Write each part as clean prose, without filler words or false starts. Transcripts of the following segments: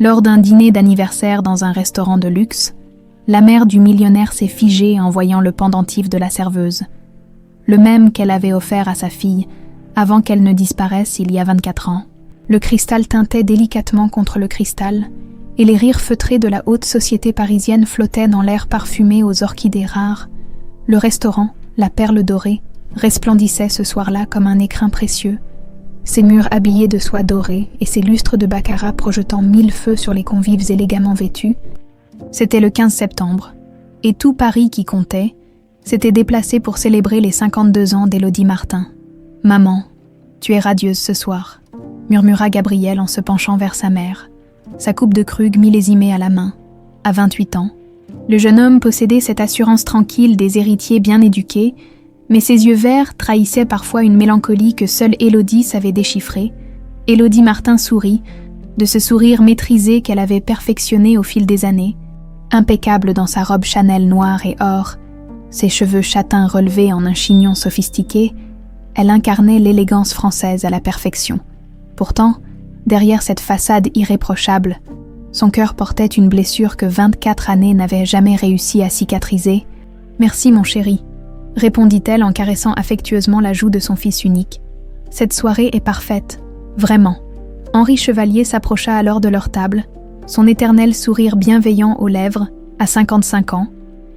Lors d'un dîner d'anniversaire dans un restaurant de luxe, la mère du millionnaire s'est figée en voyant le pendentif de la serveuse, le même qu'elle avait offert à sa fille avant qu'elle ne disparaisse il y a 24 ans. Le cristal tintait délicatement contre le cristal, et les rires feutrés de la haute société parisienne flottaient dans l'air parfumé aux orchidées rares. Le restaurant, la perle dorée, resplendissait ce soir-là comme un écrin précieux, ses murs habillés de soie dorée et ses lustres de baccarat projetant 1000 feux sur les convives élégamment vêtus. C'était le 15 septembre, et tout Paris qui comptait s'était déplacé pour célébrer les 52 ans d'Élodie Martin. « Maman, tu es radieuse ce soir », murmura Gabriel en se penchant vers sa mère, sa coupe de Krug millésimée à la main. À 28 ans, le jeune homme possédait cette assurance tranquille des héritiers bien éduqués, mais ses yeux verts trahissaient parfois une mélancolie que seule Élodie savait déchiffrer. Élodie Martin sourit, de ce sourire maîtrisé qu'elle avait perfectionné au fil des années, impeccable dans sa robe Chanel noire et or, ses cheveux châtains relevés en un chignon sophistiqué. Elle incarnait l'élégance française à la perfection. Pourtant, derrière cette façade irréprochable, son cœur portait une blessure que 24 années n'avaient jamais réussi à cicatriser. « Merci mon chéri », répondit-elle en caressant affectueusement la joue de son fils unique. « Cette soirée est parfaite, vraiment. » Henri Chevalier s'approcha alors de leur table, son éternel sourire bienveillant aux lèvres, à 55 ans.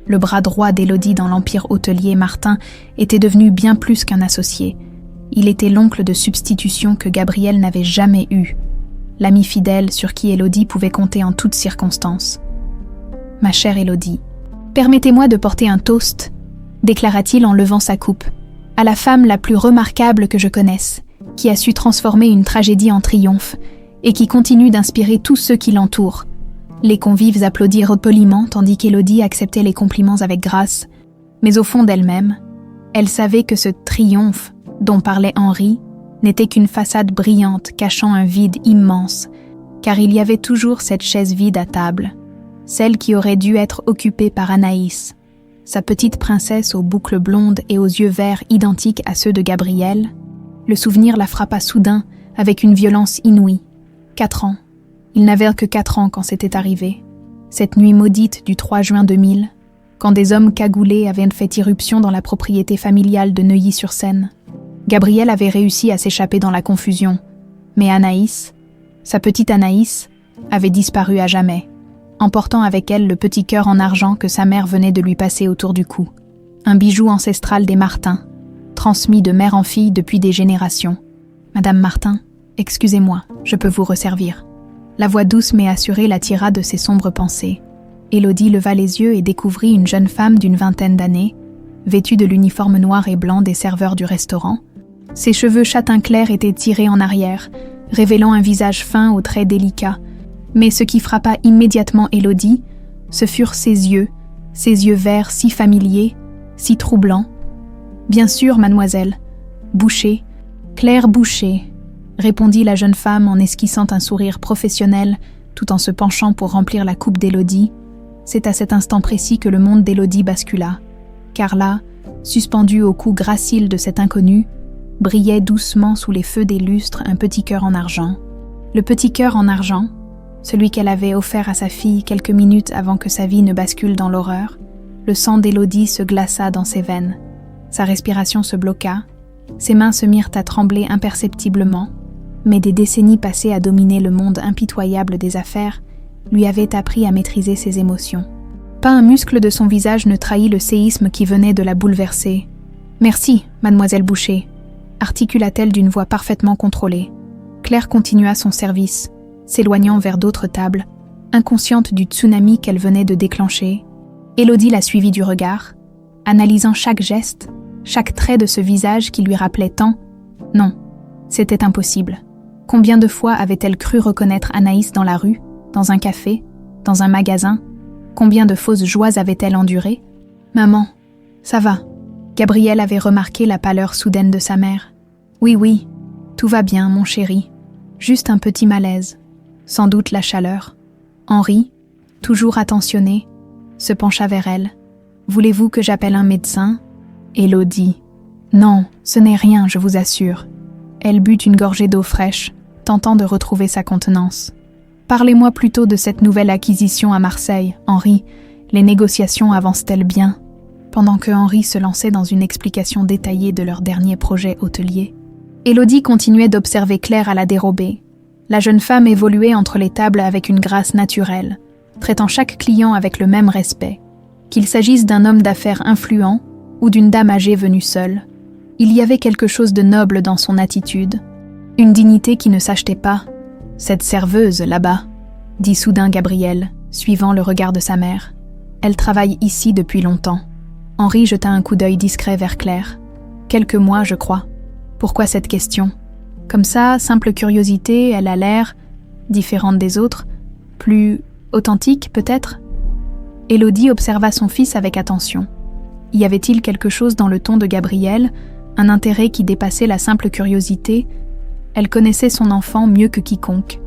Le bras droit d'Élodie dans l'empire hôtelier Martin était devenu bien plus qu'un associé. Il était l'oncle de substitution que Gabriel n'avait jamais eu, l'ami fidèle sur qui Élodie pouvait compter en toutes circonstances. « Ma chère Élodie, permettez-moi de porter un toast », déclara-t-il en levant sa coupe, « à la femme la plus remarquable que je connaisse, qui a su transformer une tragédie en triomphe et qui continue d'inspirer tous ceux qui l'entourent. » Les convives applaudirent poliment tandis qu'Élodie acceptait les compliments avec grâce, mais au fond d'elle-même, elle savait que ce triomphe dont parlait Henri n'était qu'une façade brillante cachant un vide immense, car il y avait toujours cette chaise vide à table, celle qui aurait dû être occupée par Anaïs, sa petite princesse aux boucles blondes et aux yeux verts identiques à ceux de Gabriel. Le souvenir la frappa soudain avec une violence inouïe. 4 ans. Il n'avait que 4 ans quand c'était arrivé. Cette nuit maudite du 3 juin 2000, quand des hommes cagoulés avaient fait irruption dans la propriété familiale de Neuilly-sur-Seine. Gabriel avait réussi à s'échapper dans la confusion, mais Anaïs, sa petite Anaïs, avait disparu à jamais, emportant avec elle le petit cœur en argent que sa mère venait de lui passer autour du cou. Un bijou ancestral des Martin, transmis de mère en fille depuis des générations. « Madame Martin, excusez-moi, je peux vous resservir. » La voix douce mais assurée l'attira de ses sombres pensées. Élodie leva les yeux et découvrit une jeune femme d'une vingtaine d'années, vêtue de l'uniforme noir et blanc des serveurs du restaurant. Ses cheveux châtain clair étaient tirés en arrière, révélant un visage fin aux traits délicats. Mais ce qui frappa immédiatement Élodie, ce furent ses yeux verts si familiers, si troublants. « Bien sûr, mademoiselle. Boucher, Claire Boucher », répondit la jeune femme en esquissant un sourire professionnel tout en se penchant pour remplir la coupe d'Élodie. C'est à cet instant précis que le monde d'Élodie bascula, car là, suspendu au cou gracile de cet inconnu, brillait doucement sous les feux des lustres un petit cœur en argent. Le petit cœur en argent, celui qu'elle avait offert à sa fille quelques minutes avant que sa vie ne bascule dans l'horreur. Le sang d'Élodie se glaça dans ses veines. Sa respiration se bloqua, ses mains se mirent à trembler imperceptiblement, mais des décennies passées à dominer le monde impitoyable des affaires lui avaient appris à maîtriser ses émotions. Pas un muscle de son visage ne trahit le séisme qui venait de la bouleverser. « Merci, mademoiselle Boucher », articula-t-elle d'une voix parfaitement contrôlée. Claire continua son service, s'éloignant vers d'autres tables, inconsciente du tsunami qu'elle venait de déclencher. Élodie la suivit du regard, analysant chaque geste, chaque trait de ce visage qui lui rappelait tant. Non, c'était impossible. Combien de fois avait-elle cru reconnaître Anaïs dans la rue, dans un café, dans un magasin? Combien de fausses joies avait-elle endurées? « Maman, ça va ?» Gabriel avait remarqué la pâleur soudaine de sa mère. « Oui, tout va bien, mon chéri. Juste un petit malaise. Sans doute la chaleur. » Henri, toujours attentionné, se pencha vers elle. « Voulez-vous que j'appelle un médecin ?» Élodie. « Non, ce n'est rien, je vous assure. » Elle but une gorgée d'eau fraîche, tentant de retrouver sa contenance. « Parlez-moi plutôt de cette nouvelle acquisition à Marseille, Henri. Les négociations avancent-elles bien ?» Pendant que Henri se lançait dans une explication détaillée de leur dernier projet hôtelier, Élodie continuait d'observer Claire à la dérobée. La jeune femme évoluait entre les tables avec une grâce naturelle, traitant chaque client avec le même respect. Qu'il s'agisse d'un homme d'affaires influent ou d'une dame âgée venue seule, il y avait quelque chose de noble dans son attitude, une dignité qui ne s'achetait pas. « Cette serveuse, là-bas », dit soudain Gabriel, suivant le regard de sa mère. « Elle travaille ici depuis longtemps. » Henri jeta un coup d'œil discret vers Claire. « Quelques mois, je crois. Pourquoi cette question ? Comme ça, simple curiosité, elle a l'air différente des autres, plus authentique peut-être ?» Élodie observa son fils avec attention. Y avait-il quelque chose dans le ton de Gabriel, un intérêt qui dépassait la simple curiosité ? Elle connaissait son enfant mieux que quiconque.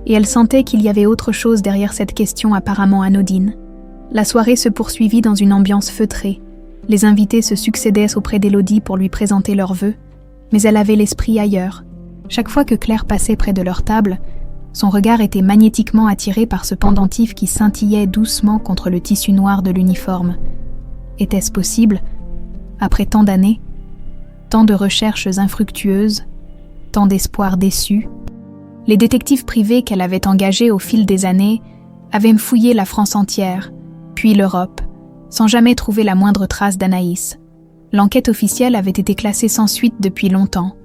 Et elle sentait qu'il y avait autre chose derrière cette question apparemment anodine. La soirée se poursuivit dans une ambiance feutrée. Les invités se succédaient auprès d'Élodie pour lui présenter leurs vœux, mais elle avait l'esprit ailleurs. Chaque fois que Claire passait près de leur table, son regard était magnétiquement attiré par ce pendentif qui scintillait doucement contre le tissu noir de l'uniforme. Était-ce possible, après tant d'années, tant de recherches infructueuses, tant d'espoirs déçus? Les détectives privés qu'elle avait engagés au fil des années avaient fouillé la France entière, puis l'Europe, sans jamais trouver la moindre trace d'Anaïs. L'enquête officielle avait été classée sans suite depuis longtemps,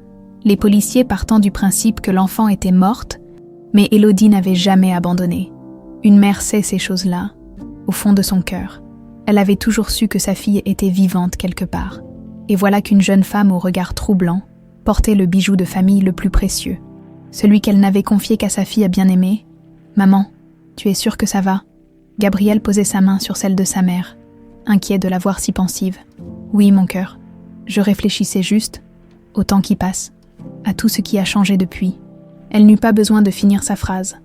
les policiers partant du principe que l'enfant était morte, mais Élodie n'avait jamais abandonné. Une mère sait ces choses-là, au fond de son cœur. Elle avait toujours su que sa fille était vivante quelque part. Et voilà qu'une jeune femme au regard troublant portait le bijou de famille le plus précieux, celui qu'elle n'avait confié qu'à sa fille bien-aimée. « Maman, tu es sûre que ça va ?» Gabriel posait sa main sur celle de sa mère, inquiet de la voir si pensive. « Oui, mon cœur. Je réfléchissais juste, au temps qui passe, à tout ce qui a changé depuis. » Elle n'eut pas besoin de finir sa phrase.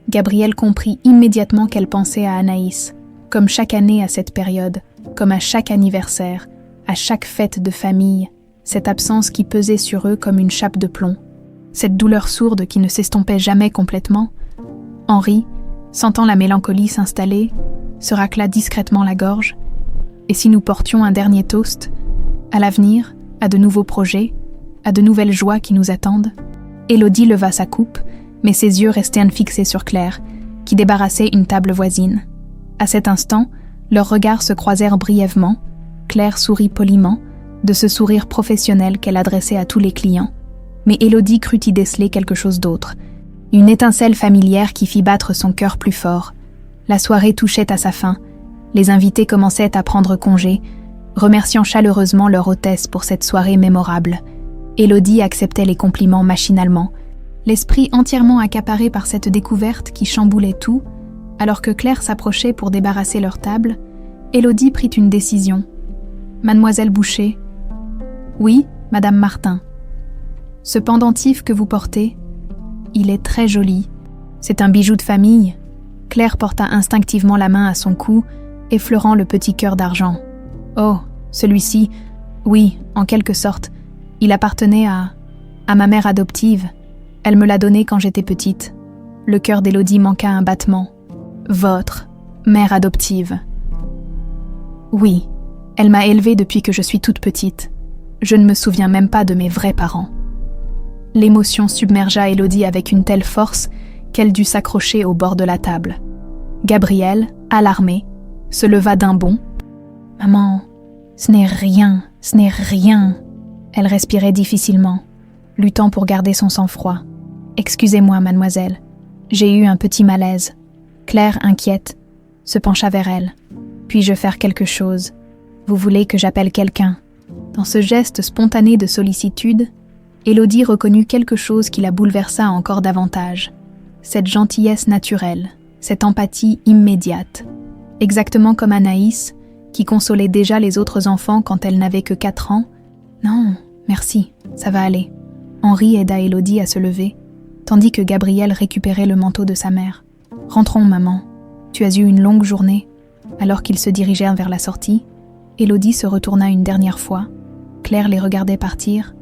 Gabriel comprit immédiatement qu'elle pensait à Anaïs, comme chaque année à cette période, comme à chaque anniversaire, à chaque fête de famille, cette absence qui pesait sur eux comme une chape de plomb, cette douleur sourde qui ne s'estompait jamais complètement. Henri, sentant la mélancolie s'installer, se racla discrètement la gorge. Et si nous portions un dernier toast, à l'avenir, à de nouveaux projets, à de nouvelles joies qui nous attendent? Élodie leva sa coupe, mais ses yeux restaient fixés sur Claire, qui débarrassait une table voisine. À cet instant, leurs regards se croisèrent brièvement. Claire sourit poliment, de ce sourire professionnel qu'elle adressait à tous les clients. Mais Élodie crut y déceler quelque chose d'autre, une étincelle familière qui fit battre son cœur plus fort. La soirée touchait à sa fin. Les invités commençaient à prendre congé, remerciant chaleureusement leur hôtesse pour cette soirée mémorable. Élodie acceptait les compliments machinalement, l'esprit entièrement accaparé par cette découverte qui chamboulait tout. Alors que Claire s'approchait pour débarrasser leur table, Élodie prit une décision. « Mademoiselle Boucher. »« Oui, Madame Martin. »« Ce pendentif que vous portez, il est très joli. C'est un bijou de famille. » Claire porta instinctivement la main à son cou, effleurant le petit cœur d'argent. « Oh, celui-ci, oui, en quelque sorte. Il appartenait à ma mère adoptive. Elle me l'a donné quand j'étais petite. » Le cœur d'Élodie manqua un battement. « Votre mère adoptive. » « Oui, elle m'a élevée depuis que je suis toute petite. Je ne me souviens même pas de mes vrais parents. » L'émotion submergea Élodie avec une telle force qu'elle dut s'accrocher au bord de la table. Gabriel, alarmé, se leva d'un bond. « Maman, ce n'est rien, ce n'est rien. » Elle respirait difficilement, luttant pour garder son sang-froid. « Excusez-moi, mademoiselle, j'ai eu un petit malaise. » Claire, inquiète, se pencha vers elle. « Puis-je faire quelque chose? Vous voulez que j'appelle quelqu'un ?» Dans ce geste spontané de sollicitude, Élodie reconnut quelque chose qui la bouleversa encore davantage. Cette gentillesse naturelle, cette empathie immédiate. Exactement comme Anaïs, qui consolait déjà les autres enfants quand elle n'avait que 4 ans. « Non, merci, ça va aller. » Henri aida Élodie à se lever, tandis que Gabriel récupérait le manteau de sa mère. « Rentrons, maman. Tu as eu une longue journée. » Alors qu'ils se dirigèrent vers la sortie, Élodie se retourna une dernière fois. Claire les regardait partir,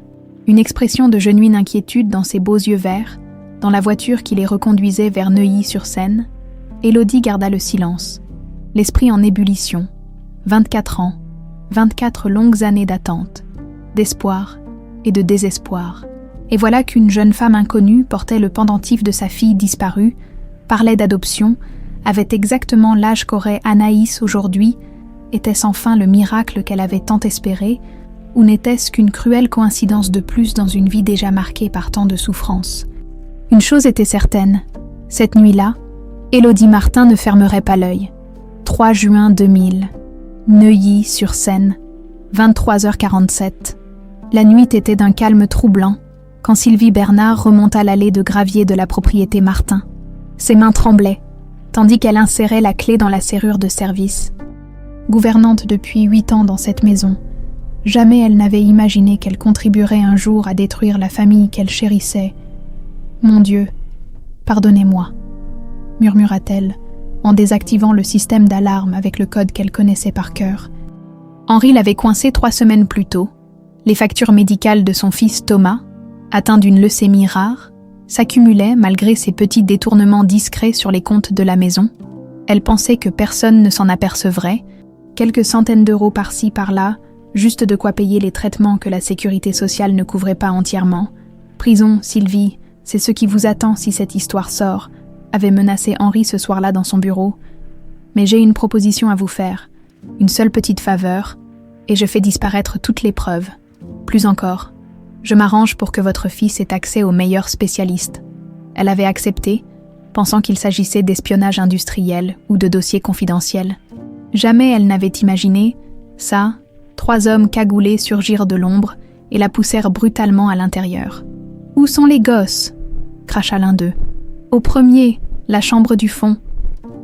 une expression de genuine inquiétude dans ses beaux yeux verts, Dans la voiture qui les reconduisait vers Neuilly-sur-Seine, Élodie garda le silence, l'esprit en ébullition. 24 ans, 24 longues années d'attente, d'espoir et de désespoir. Et voilà qu'une jeune femme inconnue portait le pendentif de sa fille disparue, parlait d'adoption, avait exactement l'âge qu'aurait Anaïs aujourd'hui. Était-ce enfin le miracle qu'elle avait tant espéré, ou n'était-ce qu'une cruelle coïncidence de plus dans une vie déjà marquée par tant de souffrances? Une chose était certaine, cette nuit-là, Élodie Martin ne fermerait pas l'œil. 3 juin 2000, Neuilly-sur-Seine, 23h47. La nuit était d'un calme troublant, quand Sylvie Bernard remonta l'allée de gravier de la propriété Martin. Ses mains tremblaient, tandis qu'elle insérait la clé dans la serrure de service. Gouvernante depuis 8 ans dans cette maison, jamais elle n'avait imaginé qu'elle contribuerait un jour à détruire la famille qu'elle chérissait. « Mon Dieu, pardonnez-moi », murmura-t-elle, en désactivant le système d'alarme avec le code qu'elle connaissait par cœur. Henri l'avait coincé 3 semaines plus tôt. Les factures médicales de son fils Thomas, atteint d'une leucémie rare, s'accumulaient malgré ses petits détournements discrets sur les comptes de la maison. Elle pensait que personne ne s'en apercevrait, quelques centaines d'euros par-ci par-là, juste de quoi payer les traitements que la sécurité sociale ne couvrait pas entièrement. « Prison, Sylvie, c'est ce qui vous attend si cette histoire sort », avait menacé Henri ce soir-là dans son bureau. « Mais j'ai une proposition à vous faire, une seule petite faveur, et je fais disparaître toutes les preuves. Plus encore, je m'arrange pour que votre fils ait accès aux meilleurs spécialistes. » Elle avait accepté, pensant qu'il s'agissait d'espionnage industriel ou de dossiers confidentiels. Jamais elle n'avait imaginé, ça, 3 hommes cagoulés surgirent de l'ombre et la poussèrent brutalement à l'intérieur. « Où sont les gosses ?» cracha l'un d'eux. « Au premier, la chambre du fond »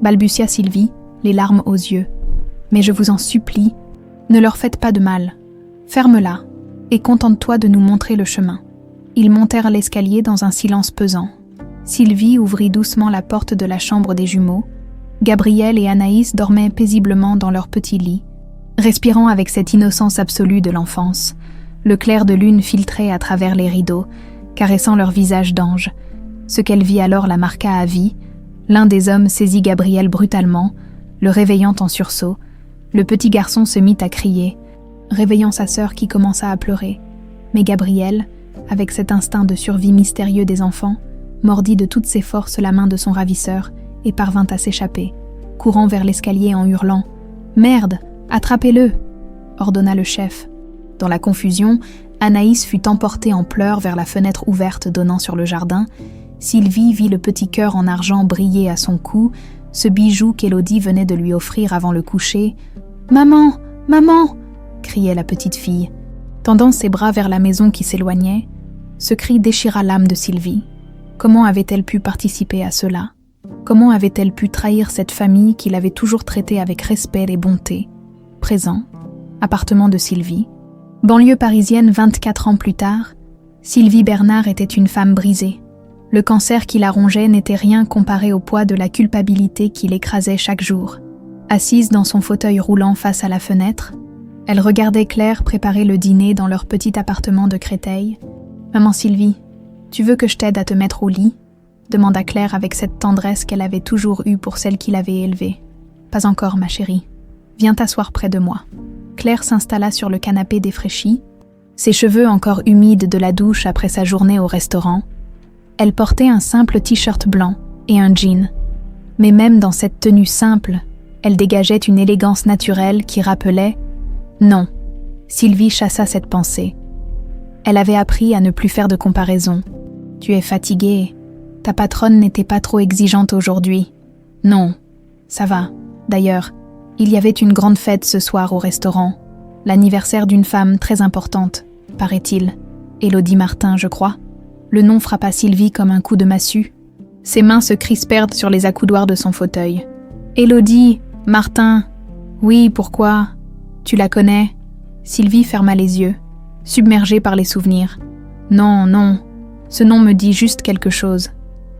balbutia Sylvie, les larmes aux yeux. « Mais je vous en supplie, ne leur faites pas de mal. Ferme-la et contente-toi de nous montrer le chemin. » Ils montèrent l'escalier dans un silence pesant. Sylvie ouvrit doucement la porte de la chambre des jumeaux. Gabriel et Anaïs dormaient paisiblement dans leur petit lit, respirant avec cette innocence absolue de l'enfance. Le clair de lune filtrait à travers les rideaux, caressant leur visage d'ange. Ce qu'elle vit alors la marqua à vie. L'un des hommes saisit Gabriel brutalement, le réveillant en sursaut. Le petit garçon se mit à crier, réveillant sa sœur qui commença à pleurer. Mais Gabriel, avec cet instinct de survie mystérieux des enfants, mordit de toutes ses forces la main de son ravisseur et parvint à s'échapper, courant vers l'escalier en hurlant « Merde, attrapez-le !» ordonna le chef. Dans la confusion, Anaïs fut emportée en pleurs vers la fenêtre ouverte donnant sur le jardin. Sylvie vit le petit cœur en argent briller à son cou, ce bijou qu'Élodie venait de lui offrir avant le coucher. « Maman, maman !» criait la petite fille. Tendant ses bras vers la maison qui s'éloignait, ce cri déchira l'âme de Sylvie. Comment avait-elle pu participer à cela? Comment avait-elle pu trahir cette famille qui l'avait toujours traitée avec respect et bonté? Présent, appartement de Sylvie. Banlieue parisienne 24 ans plus tard, Sylvie Bernard était une femme brisée. Le cancer qui la rongeait n'était rien comparé au poids de la culpabilité qui l'écrasait chaque jour. Assise dans son fauteuil roulant face à la fenêtre, elle regardait Claire préparer le dîner dans leur petit appartement de Créteil. « Maman Sylvie, tu veux que je t'aide à te mettre au lit ?» demanda Claire avec cette tendresse qu'elle avait toujours eue pour celle qui l'avait élevée. « Pas encore, ma chérie. Viens t'asseoir près de moi. » Claire s'installa sur le canapé défraîchi, ses cheveux encore humides de la douche après sa journée au restaurant. Elle portait un simple t-shirt blanc et un jean. Mais même dans cette tenue simple, elle dégageait une élégance naturelle qui rappelait... Non, Sylvie chassa cette pensée. Elle avait appris à ne plus faire de comparaison. « Tu es fatiguée. Ta patronne n'était pas trop exigeante aujourd'hui. »« Non, ça va. D'ailleurs, il y avait une grande fête ce soir au restaurant. L'anniversaire d'une femme très importante, paraît-il. Élodie Martin, je crois. » Le nom frappa Sylvie comme un coup de massue. Ses mains se crispèrent sur les accoudoirs de son fauteuil. « Élodie, Martin. Oui, pourquoi? Tu la connais ?» Sylvie ferma les yeux, submergée par les souvenirs. « Non, non. Ce nom me dit juste quelque chose. »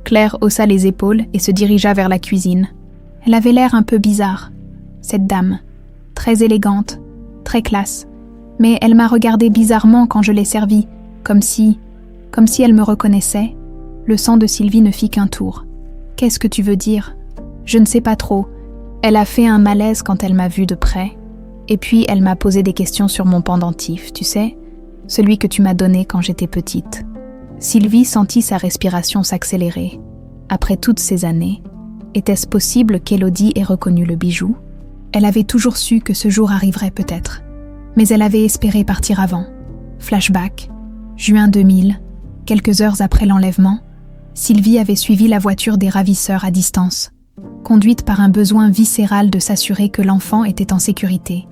Claire haussa les épaules et se dirigea vers la cuisine. Elle avait l'air un peu bizarre, cette dame. Très élégante, très classe. Mais elle m'a regardée bizarrement quand je l'ai servie, comme si elle me reconnaissait. Le sang de Sylvie ne fit qu'un tour. « Qu'est-ce que tu veux dire ? Je ne sais pas trop. Elle a fait un malaise quand elle m'a vue de près. Et puis elle m'a posé des questions sur mon pendentif, tu sais, celui que tu m'as donné quand j'étais petite. » Sylvie sentit sa respiration s'accélérer. Après toutes ces années, était-ce possible qu'Élodie ait reconnu le bijou ? Elle avait toujours su que ce jour arriverait peut-être, mais elle avait espéré partir avant. Flashback, juin 2000, quelques heures après l'enlèvement, Sylvie avait suivi la voiture des ravisseurs à distance, conduite par un besoin viscéral de s'assurer que l'enfant était en sécurité.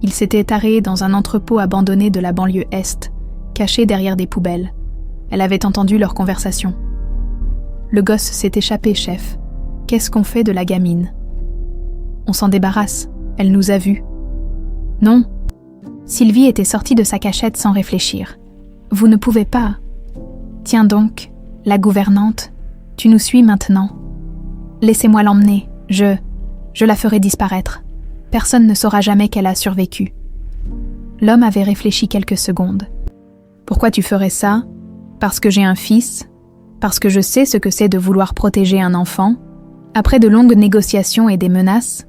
Il s'était arrêté dans un entrepôt abandonné de la banlieue Est, caché derrière des poubelles. Elle avait entendu leur conversation. « Le gosse s'est échappé, chef. Qu'est-ce qu'on fait de la gamine ? On s'en débarrasse, elle nous a vus. » « Non. » Sylvie était sortie de sa cachette sans réfléchir. « Vous ne pouvez pas. » « Tiens donc, la gouvernante, tu nous suis maintenant. Laissez-moi l'emmener, je la ferai disparaître. Personne ne saura jamais qu'elle a survécu. » L'homme avait réfléchi quelques secondes. « Pourquoi tu ferais ça ? Parce que j'ai un fils ? Parce que je sais ce que c'est de vouloir protéger un enfant ? » Après de longues négociations et des menaces,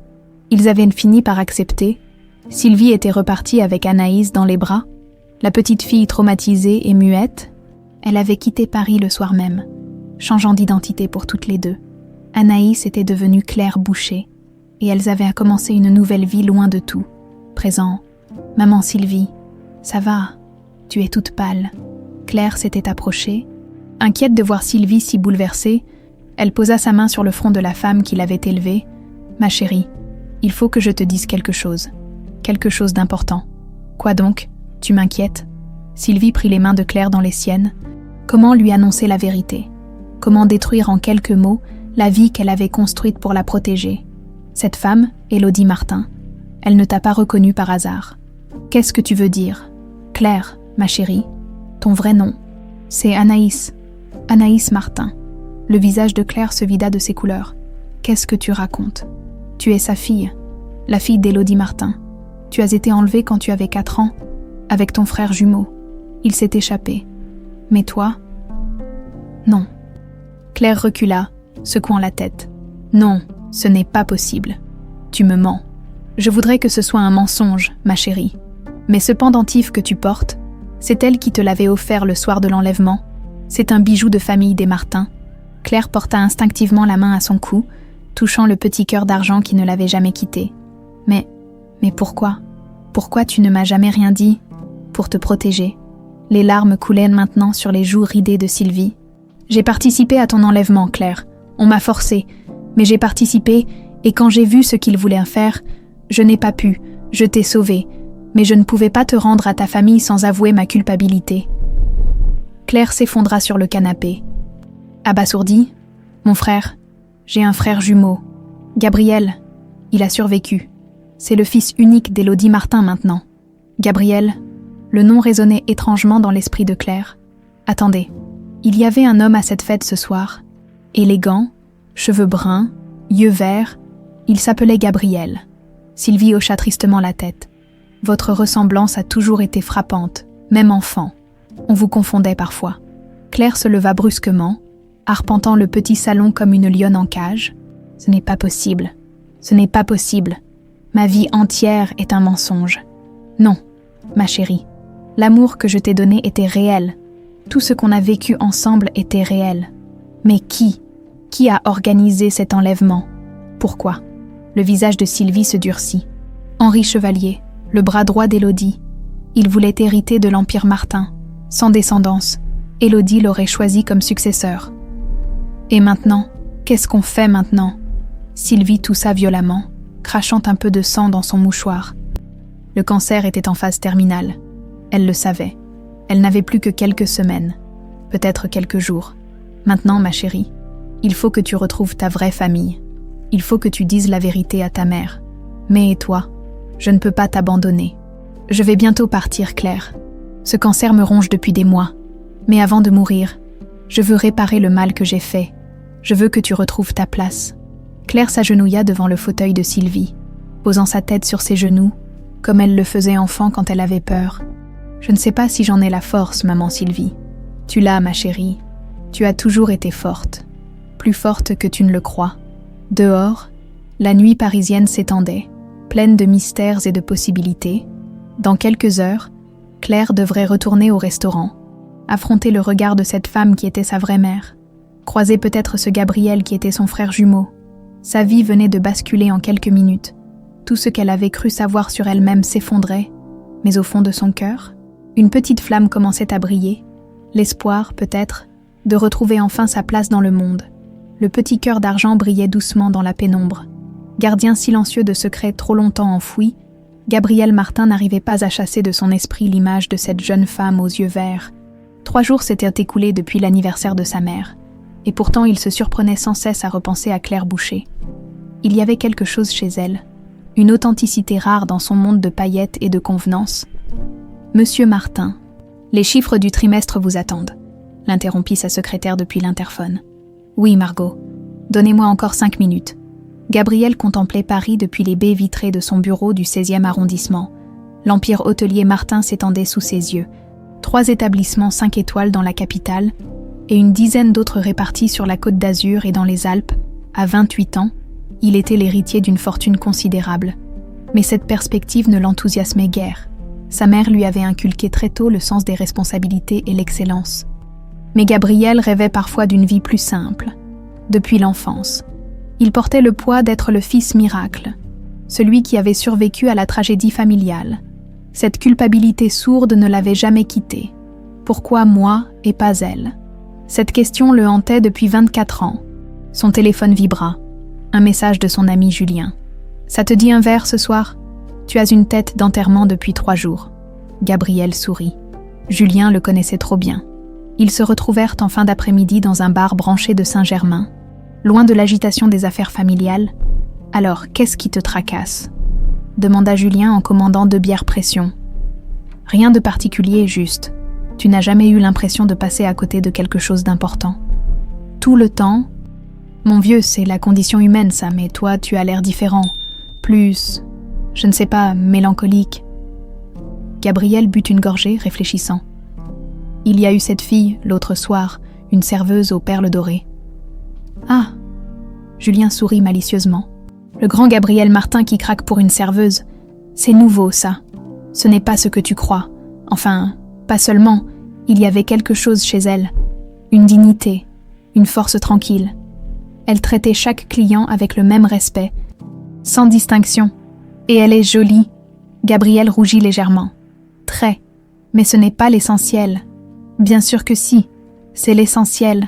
ils avaient fini par accepter. Sylvie était repartie avec Anaïs dans les bras, la petite fille traumatisée et muette. Elle avait quitté Paris le soir même, changeant d'identité pour toutes les deux. Anaïs était devenue Claire Boucher, et elles avaient commencé une nouvelle vie loin de tout. Présent, « Maman Sylvie, ça va, tu es toute pâle. » Claire s'était approchée. Inquiète de voir Sylvie si bouleversée, elle posa sa main sur le front de la femme qui l'avait élevée. « Ma chérie, il faut que je te dise quelque chose d'important. »« Quoi donc ? Tu m'inquiètes ?» Sylvie prit les mains de Claire dans les siennes. Comment lui annoncer la vérité ? Comment détruire en quelques mots la vie qu'elle avait construite pour la protéger ? Cette femme, Élodie Martin, elle ne t'a pas reconnue par hasard. Qu'est-ce que tu veux dire ? Claire, ma chérie, ton vrai nom, c'est Anaïs. Anaïs Martin. Le visage de Claire se vida de ses couleurs. Qu'est-ce que tu racontes ? Tu es sa fille, la fille d'Élodie Martin. Tu as été enlevée quand tu avais 4 ans, avec ton frère jumeau. Il s'est échappé. Mais toi ? Non. Claire recula, secouant la tête. Non, ce n'est pas possible. Tu me mens. Je voudrais que ce soit un mensonge, ma chérie. Mais ce pendentif que tu portes, c'est elle qui te l'avait offert le soir de l'enlèvement. C'est un bijou de famille des Martin. Claire porta instinctivement la main à son cou, touchant le petit cœur d'argent qui ne l'avait jamais quitté. Mais pourquoi ? Pourquoi tu ne m'as jamais rien dit ? Pour te protéger. Les larmes coulaient maintenant sur les joues ridées de Sylvie. J'ai participé à ton enlèvement, Claire. On m'a forcée, mais j'ai participé, et quand j'ai vu ce qu'ils voulaient faire, je n'ai pas pu, je t'ai sauvée, mais je ne pouvais pas te rendre à ta famille sans avouer ma culpabilité. Claire s'effondra sur le canapé. Abasourdie, mon frère, j'ai un frère jumeau. Gabriel, il a survécu. C'est le fils unique d'Élodie Martin maintenant. Gabriel, le nom résonnait étrangement dans l'esprit de Claire. Attendez, il y avait un homme à cette fête ce soir. Élégant, cheveux bruns, yeux verts, il s'appelait Gabriel. Sylvie hocha tristement la tête. Votre ressemblance a toujours été frappante, même enfant. On vous confondait parfois. Claire se leva brusquement, arpentant le petit salon comme une lionne en cage. Ce n'est pas possible. Ce n'est pas possible. Ma vie entière est un mensonge. Non, ma chérie. L'amour que je t'ai donné était réel. Tout ce qu'on a vécu ensemble était réel. Mais qui a organisé cet enlèvement ? Pourquoi ? Le visage de Sylvie se durcit. Henri Chevalier, le bras droit d'Élodie. Il voulait hériter de l'Empire Martin. Sans descendance, Élodie l'aurait choisi comme successeur. Et maintenant, qu'est-ce qu'on fait maintenant ? Sylvie toussa violemment, crachant un peu de sang dans son mouchoir. Le cancer était en phase terminale. Elle le savait. Elle n'avait plus que quelques semaines, peut-être quelques jours. Maintenant, ma chérie, il faut que tu retrouves ta vraie famille. Il faut que tu dises la vérité à ta mère. Mais et toi ? Je ne peux pas t'abandonner. Je vais bientôt partir, Claire. Ce cancer me ronge depuis des mois. Mais avant de mourir, je veux réparer le mal que j'ai fait. Je veux que tu retrouves ta place. Claire s'agenouilla devant le fauteuil de Sylvie, posant sa tête sur ses genoux, comme elle le faisait enfant quand elle avait peur. Je ne sais pas si j'en ai la force, maman Sylvie. Tu l'as, ma chérie. Tu as toujours été forte, plus forte que tu ne le crois. Dehors, la nuit parisienne s'étendait, pleine de mystères et de possibilités. Dans quelques heures, Claire devrait retourner au restaurant, affronter le regard de cette femme qui était sa vraie mère, croiser peut-être ce Gabriel qui était son frère jumeau. Sa vie venait de basculer en quelques minutes. Tout ce qu'elle avait cru savoir sur elle-même s'effondrait, mais au fond de son cœur, une petite flamme commençait à briller, l'espoir, peut-être, de retrouver enfin sa place dans le monde. Le petit cœur d'argent brillait doucement dans la pénombre. Gardien silencieux de secrets trop longtemps enfouis, Gabriel Martin n'arrivait pas à chasser de son esprit l'image de cette jeune femme aux yeux verts. 3 jours s'étaient écoulés depuis l'anniversaire de sa mère, et pourtant il se surprenait sans cesse à repenser à Claire Boucher. Il y avait quelque chose chez elle, une authenticité rare dans son monde de paillettes et de convenances. « Monsieur Martin, les chiffres du trimestre vous attendent », l'interrompit sa secrétaire depuis l'interphone. « Oui, Margot, donnez-moi encore 5 minutes. » Gabriel contemplait Paris depuis les baies vitrées de son bureau du 16e arrondissement. L'empire hôtelier Martin s'étendait sous ses yeux. 3 établissements 5 étoiles dans la capitale et une dizaine d'autres répartis sur la Côte d'Azur et dans les Alpes. À 28 ans, il était l'héritier d'une fortune considérable. Mais cette perspective ne l'enthousiasmait guère. Sa mère lui avait inculqué très tôt le sens des responsabilités et l'excellence. Mais Gabriel rêvait parfois d'une vie plus simple. Depuis l'enfance, il portait le poids d'être le fils miracle, celui qui avait survécu à la tragédie familiale. Cette culpabilité sourde ne l'avait jamais quitté. Pourquoi moi et pas elle? Cette question le hantait depuis 24 ans. Son téléphone vibra. Un message de son ami Julien. « Ça te dit un verre ce soir? Tu as une tête d'enterrement depuis 3 jours. » Gabriel sourit. Julien le connaissait trop bien. Ils se retrouvèrent en fin d'après-midi dans un bar branché de Saint-Germain, loin de l'agitation des affaires familiales. « Alors, qu'est-ce qui te tracasse ?» demanda Julien en commandant 2 bières pression. « Rien de particulier, juste. Tu n'as jamais eu l'impression de passer à côté de quelque chose d'important. Tout le temps. Mon vieux, c'est la condition humaine, ça, mais toi, tu as l'air différent. Plus, je ne sais pas, mélancolique. » Gabriel but une gorgée, réfléchissant. « Il y a eu cette fille, l'autre soir, une serveuse aux perles dorées. » « Ah !» Julien sourit malicieusement. « Le grand Gabriel Martin qui craque pour une serveuse. C'est nouveau, ça. Ce n'est pas ce que tu crois. Enfin, pas seulement. Il y avait quelque chose chez elle. Une dignité, une force tranquille. Elle traitait chaque client avec le même respect, sans distinction. Et elle est jolie. » Gabriel rougit légèrement. « Très. Mais ce n'est pas l'essentiel. » « Bien sûr que si. C'est l'essentiel. »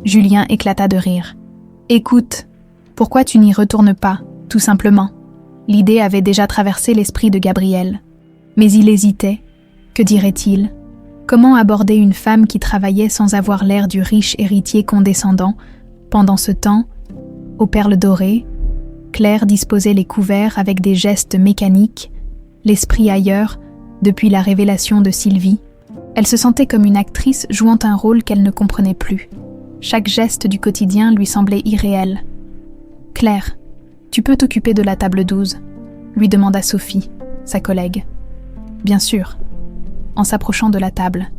Julien éclata de rire. « Écoute, pourquoi tu n'y retournes pas, tout simplement ?» L'idée avait déjà traversé l'esprit de Gabriel. Mais il hésitait. Que dirait-il? Comment aborder une femme qui travaillait sans avoir l'air du riche héritier condescendant? Pendant ce temps, aux perles dorées, Claire disposait les couverts avec des gestes mécaniques, l'esprit ailleurs, depuis la révélation de Sylvie. Elle se sentait comme une actrice jouant un rôle qu'elle ne comprenait plus. Chaque geste du quotidien lui semblait irréel. « Claire, tu peux t'occuper de la table 12 ?» lui demanda Sophie, sa collègue. « Bien sûr. » En s'approchant de la table.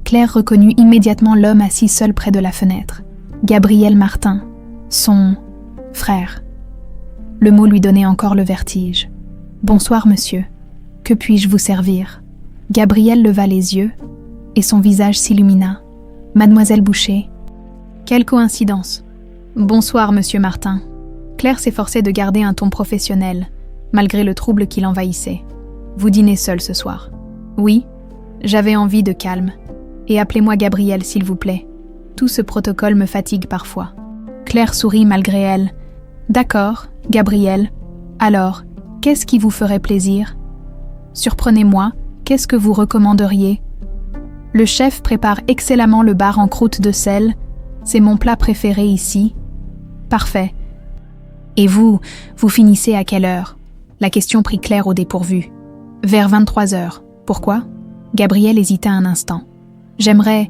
Claire reconnut immédiatement l'homme assis seul près de la fenêtre. Gabriel Martin, son frère. Le mot lui donnait encore le vertige. « Bonsoir, monsieur. Que puis-je vous servir ?» Gabriel leva les yeux et son visage s'illumina. « Mademoiselle Boucher. » Quelle coïncidence. « Bonsoir, monsieur Martin. » Claire s'efforçait de garder un ton professionnel, malgré le trouble qui l'envahissait. « Vous dînez seul ce soir. »« Oui, j'avais envie de calme. Et appelez-moi Gabriel, s'il vous plaît. Tout ce protocole me fatigue parfois. » Claire sourit malgré elle. « D'accord, Gabriel. Alors, qu'est-ce qui vous ferait plaisir? Surprenez-moi. Qu'est-ce que vous recommanderiez? Le chef prépare excellemment le bar en croûte de sel. C'est mon plat préféré ici. Parfait. Et vous finissez à quelle heure? La question prit Claire au dépourvu. Vers 23 heures. Pourquoi? Gabriel hésita un instant. J'aimerais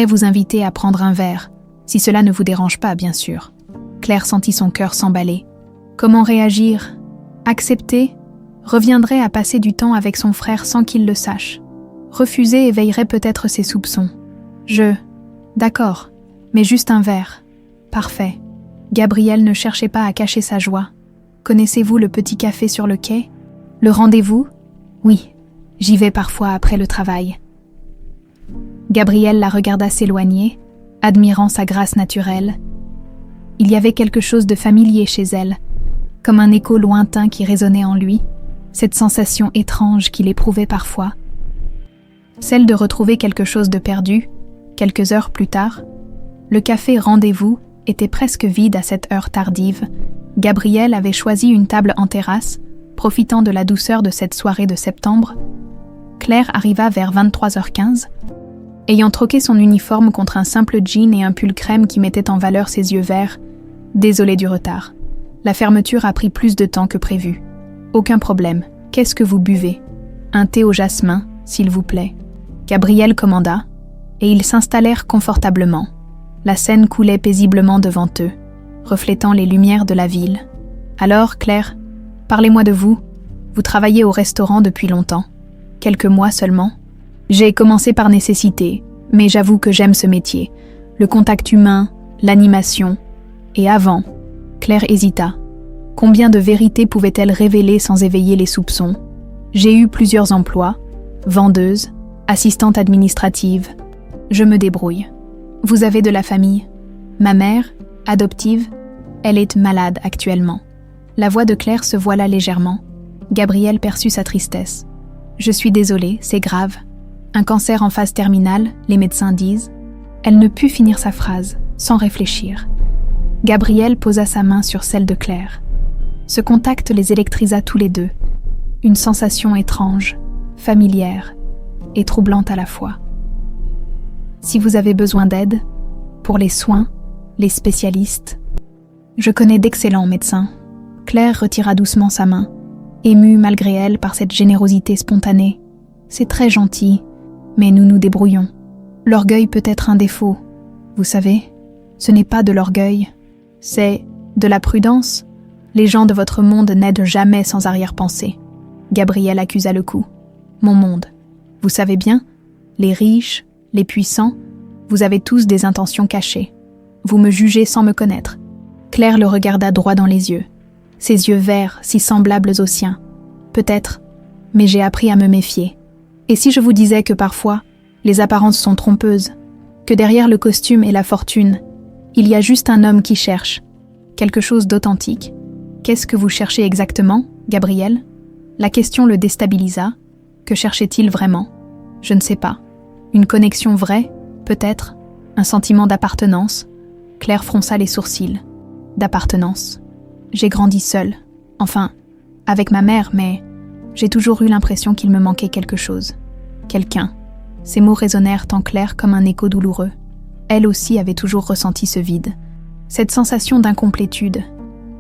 vous inviter à prendre un verre, si cela ne vous dérange pas, bien sûr. Claire sentit son cœur s'emballer. Comment réagir? Accepter? Reviendrait à passer du temps avec son frère sans qu'il le sache. Refuser éveillerait peut-être ses soupçons. D'accord, mais juste un verre. Parfait. Gabriel ne cherchait pas à cacher sa joie. Connaissez-vous le petit café sur le quai? Le rendez-vous? Oui, j'y vais parfois après le travail. Gabriel la regarda s'éloigner, admirant sa grâce naturelle. Il y avait quelque chose de familier chez elle, comme un écho lointain qui résonnait en lui, cette sensation étrange qu'il éprouvait parfois. Celle de retrouver quelque chose de perdu, quelques heures plus tard. Le café Rendez-vous était presque vide à cette heure tardive. Gabriel avait choisi une table en terrasse, profitant de la douceur de cette soirée de septembre. Claire arriva vers 23h15. Ayant troqué son uniforme contre un simple jean et un pull crème qui mettait en valeur ses yeux verts, désolée du retard. La fermeture a pris plus de temps que prévu. Aucun problème. Qu'est-ce que vous buvez? Un thé au jasmin, s'il vous plaît. Gabriel commanda, et ils s'installèrent confortablement. La Seine coulait paisiblement devant eux, reflétant les lumières de la ville. Alors, Claire, parlez-moi de vous. Vous travaillez au restaurant depuis longtemps. Quelques mois seulement. J'ai commencé par nécessité, mais j'avoue que j'aime ce métier. Le contact humain, l'animation. Et avant, Claire hésita. Combien de vérités pouvait-elle révéler sans éveiller les soupçons? J'ai eu plusieurs emplois, vendeuse, assistante administrative. Je me débrouille. Vous avez de la famille? Ma mère, adoptive, elle est malade actuellement. La voix de Claire se voila légèrement. Gabriel perçut sa tristesse. Je suis désolée, c'est grave. Un cancer en phase terminale, les médecins disent. Elle ne put finir sa phrase, sans réfléchir. Gabriel posa sa main sur celle de Claire. Ce contact les électrisa tous les deux. Une sensation étrange, familière et troublante à la fois. Si vous avez besoin d'aide, pour les soins, les spécialistes, je connais d'excellents médecins. Claire retira doucement sa main, émue malgré elle par cette générosité spontanée. C'est très gentil, mais nous nous débrouillons. L'orgueil peut être un défaut. Vous savez, ce n'est pas de l'orgueil, c'est de la prudence. Les gens de votre monde n'aident jamais sans arrière-pensée. Gabriel accusa le coup. Mon monde. Vous savez bien, les riches, les puissants, vous avez tous des intentions cachées. Vous me jugez sans me connaître. Claire le regarda droit dans les yeux. Ses yeux verts, si semblables aux siens. Peut-être, mais j'ai appris à me méfier. Et si je vous disais que parfois, les apparences sont trompeuses, que derrière le costume et la fortune, il y a juste un homme qui cherche, quelque chose d'authentique. Qu'est-ce que vous cherchez exactement, Gabriel? La question le déstabilisa. Que cherchait-il vraiment? Je ne sais pas. Une connexion vraie, peut-être? Un sentiment d'appartenance? Claire fronça les sourcils. D'appartenance. J'ai grandi seule. Enfin, avec ma mère, mais j'ai toujours eu l'impression qu'il me manquait quelque chose. Quelqu'un. Ces mots résonnèrent en Claire comme un écho douloureux. Elle aussi avait toujours ressenti ce vide. Cette sensation d'incomplétude.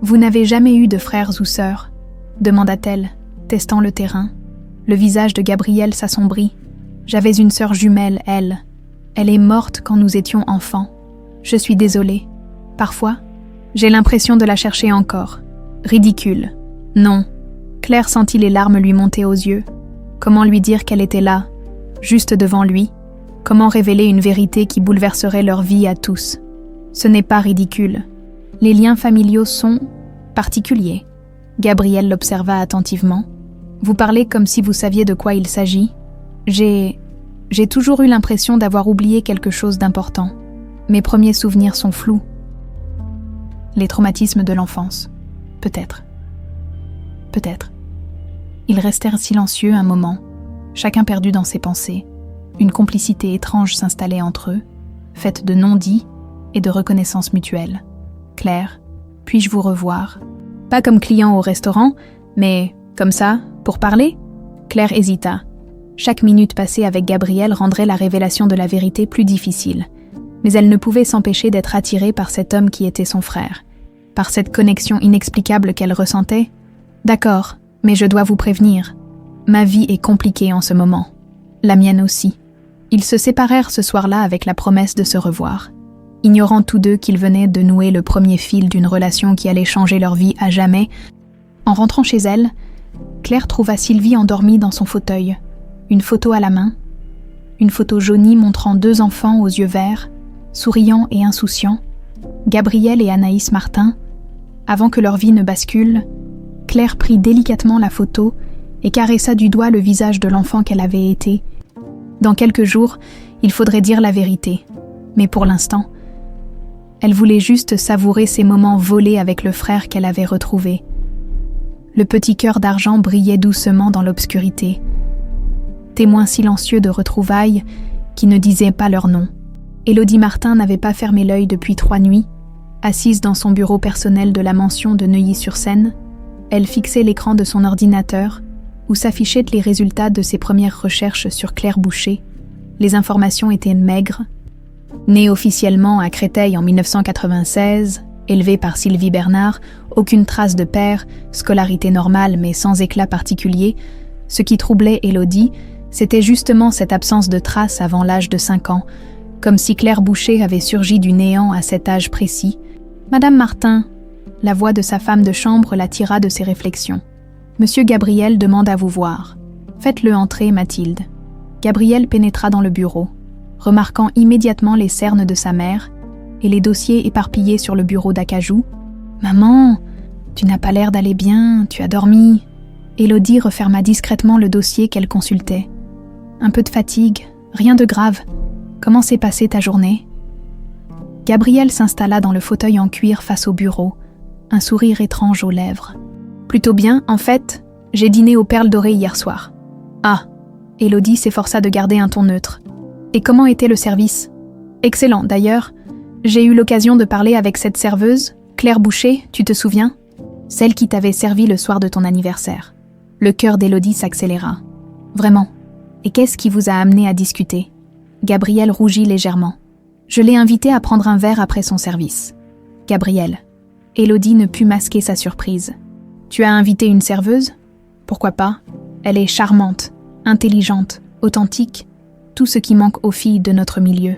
Vous n'avez jamais eu de frères ou sœurs? Demanda-t-elle, testant le terrain. Le visage de Gabriel s'assombrit. J'avais une sœur jumelle, elle. Elle est morte quand nous étions enfants. Je suis désolée. Parfois, j'ai l'impression de la chercher encore. Ridicule. Non. Claire sentit les larmes lui monter aux yeux. Comment lui dire qu'elle était là, juste devant lui? Comment révéler une vérité qui bouleverserait leur vie à tous? Ce n'est pas ridicule. Les liens familiaux sont particuliers. Gabriel l'observa attentivement. Vous parlez comme si vous saviez de quoi il s'agit. J'ai toujours eu l'impression d'avoir oublié quelque chose d'important. Mes premiers souvenirs sont flous. Les traumatismes de l'enfance. Peut-être. Peut-être. Ils restèrent silencieux un moment, chacun perdu dans ses pensées. Une complicité étrange s'installait entre eux, faite de non-dits et de reconnaissance mutuelle. Claire, puis-je vous revoir? Pas comme client au restaurant, mais comme ça, pour parler? Claire hésita. Chaque minute passée avec Gabriel rendrait la révélation de la vérité plus difficile. Mais elle ne pouvait s'empêcher d'être attirée par cet homme qui était son frère. Par cette connexion inexplicable qu'elle ressentait. D'accord, mais je dois vous prévenir. Ma vie est compliquée en ce moment. La mienne aussi. Ils se séparèrent ce soir-là avec la promesse de se revoir. Ignorant tous deux qu'ils venaient de nouer le premier fil d'une relation qui allait changer leur vie à jamais, en rentrant chez elle, Claire trouva Sylvie endormie dans son fauteuil, une photo à la main, une photo jaunie montrant 2 enfants aux yeux verts, souriant et insouciant, Gabriel et Anaïs Martin. Avant que leur vie ne bascule, Claire prit délicatement la photo et caressa du doigt le visage de l'enfant qu'elle avait été. Dans quelques jours, il faudrait dire la vérité. Mais pour l'instant, elle voulait juste savourer ces moments volés avec le frère qu'elle avait retrouvé. Le petit cœur d'argent brillait doucement dans l'obscurité. Témoin silencieux de retrouvailles qui ne disaient pas leur nom. Élodie Martin n'avait pas fermé l'œil depuis 3 nuits. Assise dans son bureau personnel de la mansion de Neuilly-sur-Seine, elle fixait l'écran de son ordinateur où s'affichaient les résultats de ses premières recherches sur Claire Boucher. Les informations étaient maigres. Née officiellement à Créteil en 1996, élevée par Sylvie Bernard, aucune trace de père, scolarité normale mais sans éclat particulier. Ce qui troublait Élodie, c'était justement cette absence de traces avant l'âge de 5 ans, comme si Claire Boucher avait surgi du néant à cet âge précis. « Madame Martin », la voix de sa femme de chambre l'attira de ses réflexions. « Monsieur Gabriel demande à vous voir. Faites-le entrer, Mathilde. » Gabriel pénétra dans le bureau, remarquant immédiatement les cernes de sa mère et les dossiers éparpillés sur le bureau d'acajou. « Maman, tu n'as pas l'air d'aller bien, tu as dormi. » Élodie referma discrètement le dossier qu'elle consultait. « Un peu de fatigue, rien de grave. Comment s'est passée ta journée ?» Gabriel s'installa dans le fauteuil en cuir face au bureau, un sourire étrange aux lèvres. « Plutôt bien, en fait, j'ai dîné aux Perles Dorées hier soir. »« Ah !» Élodie s'efforça de garder un ton neutre. « Et comment était le service ?»« Excellent, d'ailleurs. J'ai eu l'occasion de parler avec cette serveuse, Claire Boucher, tu te souviens ? Celle qui t'avait servi le soir de ton anniversaire. » Le cœur d'Élodie s'accéléra. « Vraiment ? Et qu'est-ce qui vous a amené à discuter ?» Gabriel rougit légèrement. « Je l'ai invitée à prendre un verre après son service. » Gabriel. Élodie ne put masquer sa surprise. « Tu as invité une serveuse ? Pourquoi pas ? Elle est charmante, intelligente, authentique, tout ce qui manque aux filles de notre milieu. »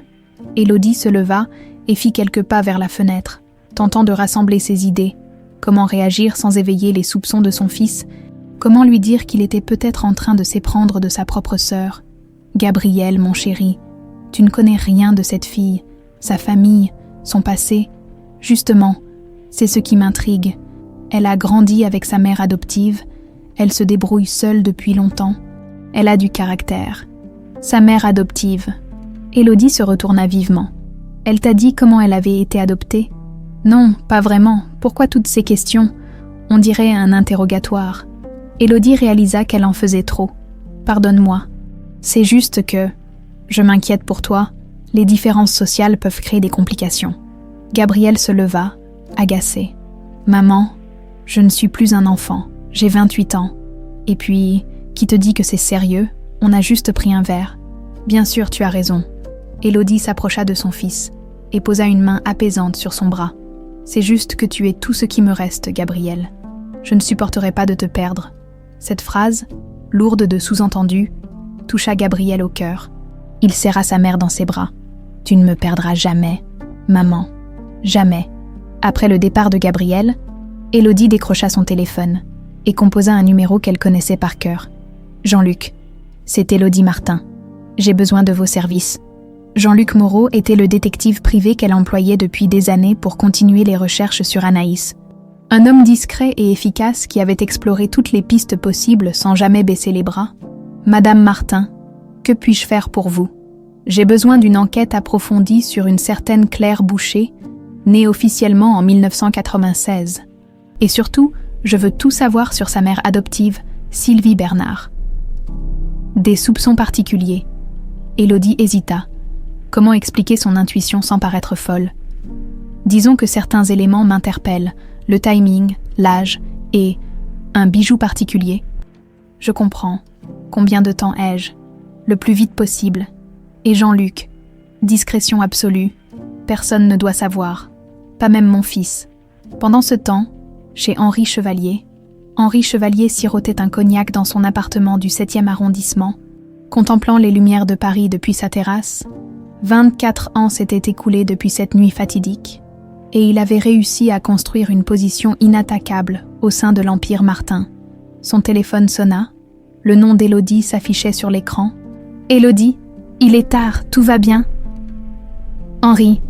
Élodie se leva et fit quelques pas vers la fenêtre, tentant de rassembler ses idées. Comment réagir sans éveiller les soupçons de son fils ? Comment lui dire qu'il était peut-être en train de s'éprendre de sa propre sœur ? « Gabriel, mon chéri, tu ne connais rien de cette fille, sa famille, son passé. Justement, c'est ce qui m'intrigue. Elle a grandi avec sa mère adoptive, elle se débrouille seule depuis longtemps. Elle a du caractère. Sa mère adoptive. » Élodie se retourna vivement. « Elle t'a dit comment elle avait été adoptée ? » ?»« Non, pas vraiment. Pourquoi toutes ces questions ? On dirait un interrogatoire. » Élodie réalisa qu'elle en faisait trop. « Pardonne-moi. C'est juste que, je m'inquiète pour toi, les différences sociales peuvent créer des complications. » Gabriel se leva, agacé. « Maman, je ne suis plus un enfant, j'ai 28 ans. Et puis, qui te dit que c'est sérieux ? On a juste pris un verre. » « Bien sûr, tu as raison. » Élodie s'approcha de son fils et posa une main apaisante sur son bras. « C'est juste que tu es tout ce qui me reste, Gabriel. Je ne supporterai pas de te perdre. » Cette phrase, lourde de sous-entendus, toucha Gabriel au cœur. Il serra sa mère dans ses bras. « Tu ne me perdras jamais, maman. Jamais. » Après le départ de Gabriel, Élodie décrocha son téléphone et composa un numéro qu'elle connaissait par cœur. « Jean-Luc, c'est Élodie Martin. J'ai besoin de vos services. » Jean-Luc Moreau était le détective privé qu'elle employait depuis des années pour continuer les recherches sur Anaïs. Un homme discret et efficace qui avait exploré toutes les pistes possibles sans jamais baisser les bras. « Madame Martin, que puis-je faire pour vous ? J'ai besoin d'une enquête approfondie sur une certaine Claire Boucher, née officiellement en 1996. Et surtout, je veux tout savoir sur sa mère adoptive, Sylvie Bernard. » Des soupçons particuliers. Élodie hésita. Comment expliquer son intuition sans paraître folle ? Disons que certains éléments m'interpellent, le timing, l'âge et un bijou particulier. Je comprends. Combien de temps ai-je ? Le plus vite possible. Et Jean-Luc. Discrétion absolue. Personne ne doit savoir. Pas même mon fils. Pendant ce temps, chez Henri Chevalier sirotait un cognac dans son appartement du 7e arrondissement, contemplant les lumières de Paris depuis sa terrasse. 24 ans s'étaient écoulés depuis cette nuit fatidique, et il avait réussi à construire une position inattaquable au sein de l'Empire Martin. Son téléphone sonna, le nom d'Élodie s'affichait sur l'écran. « Élodie, il est tard, tout va bien ?» « Henri,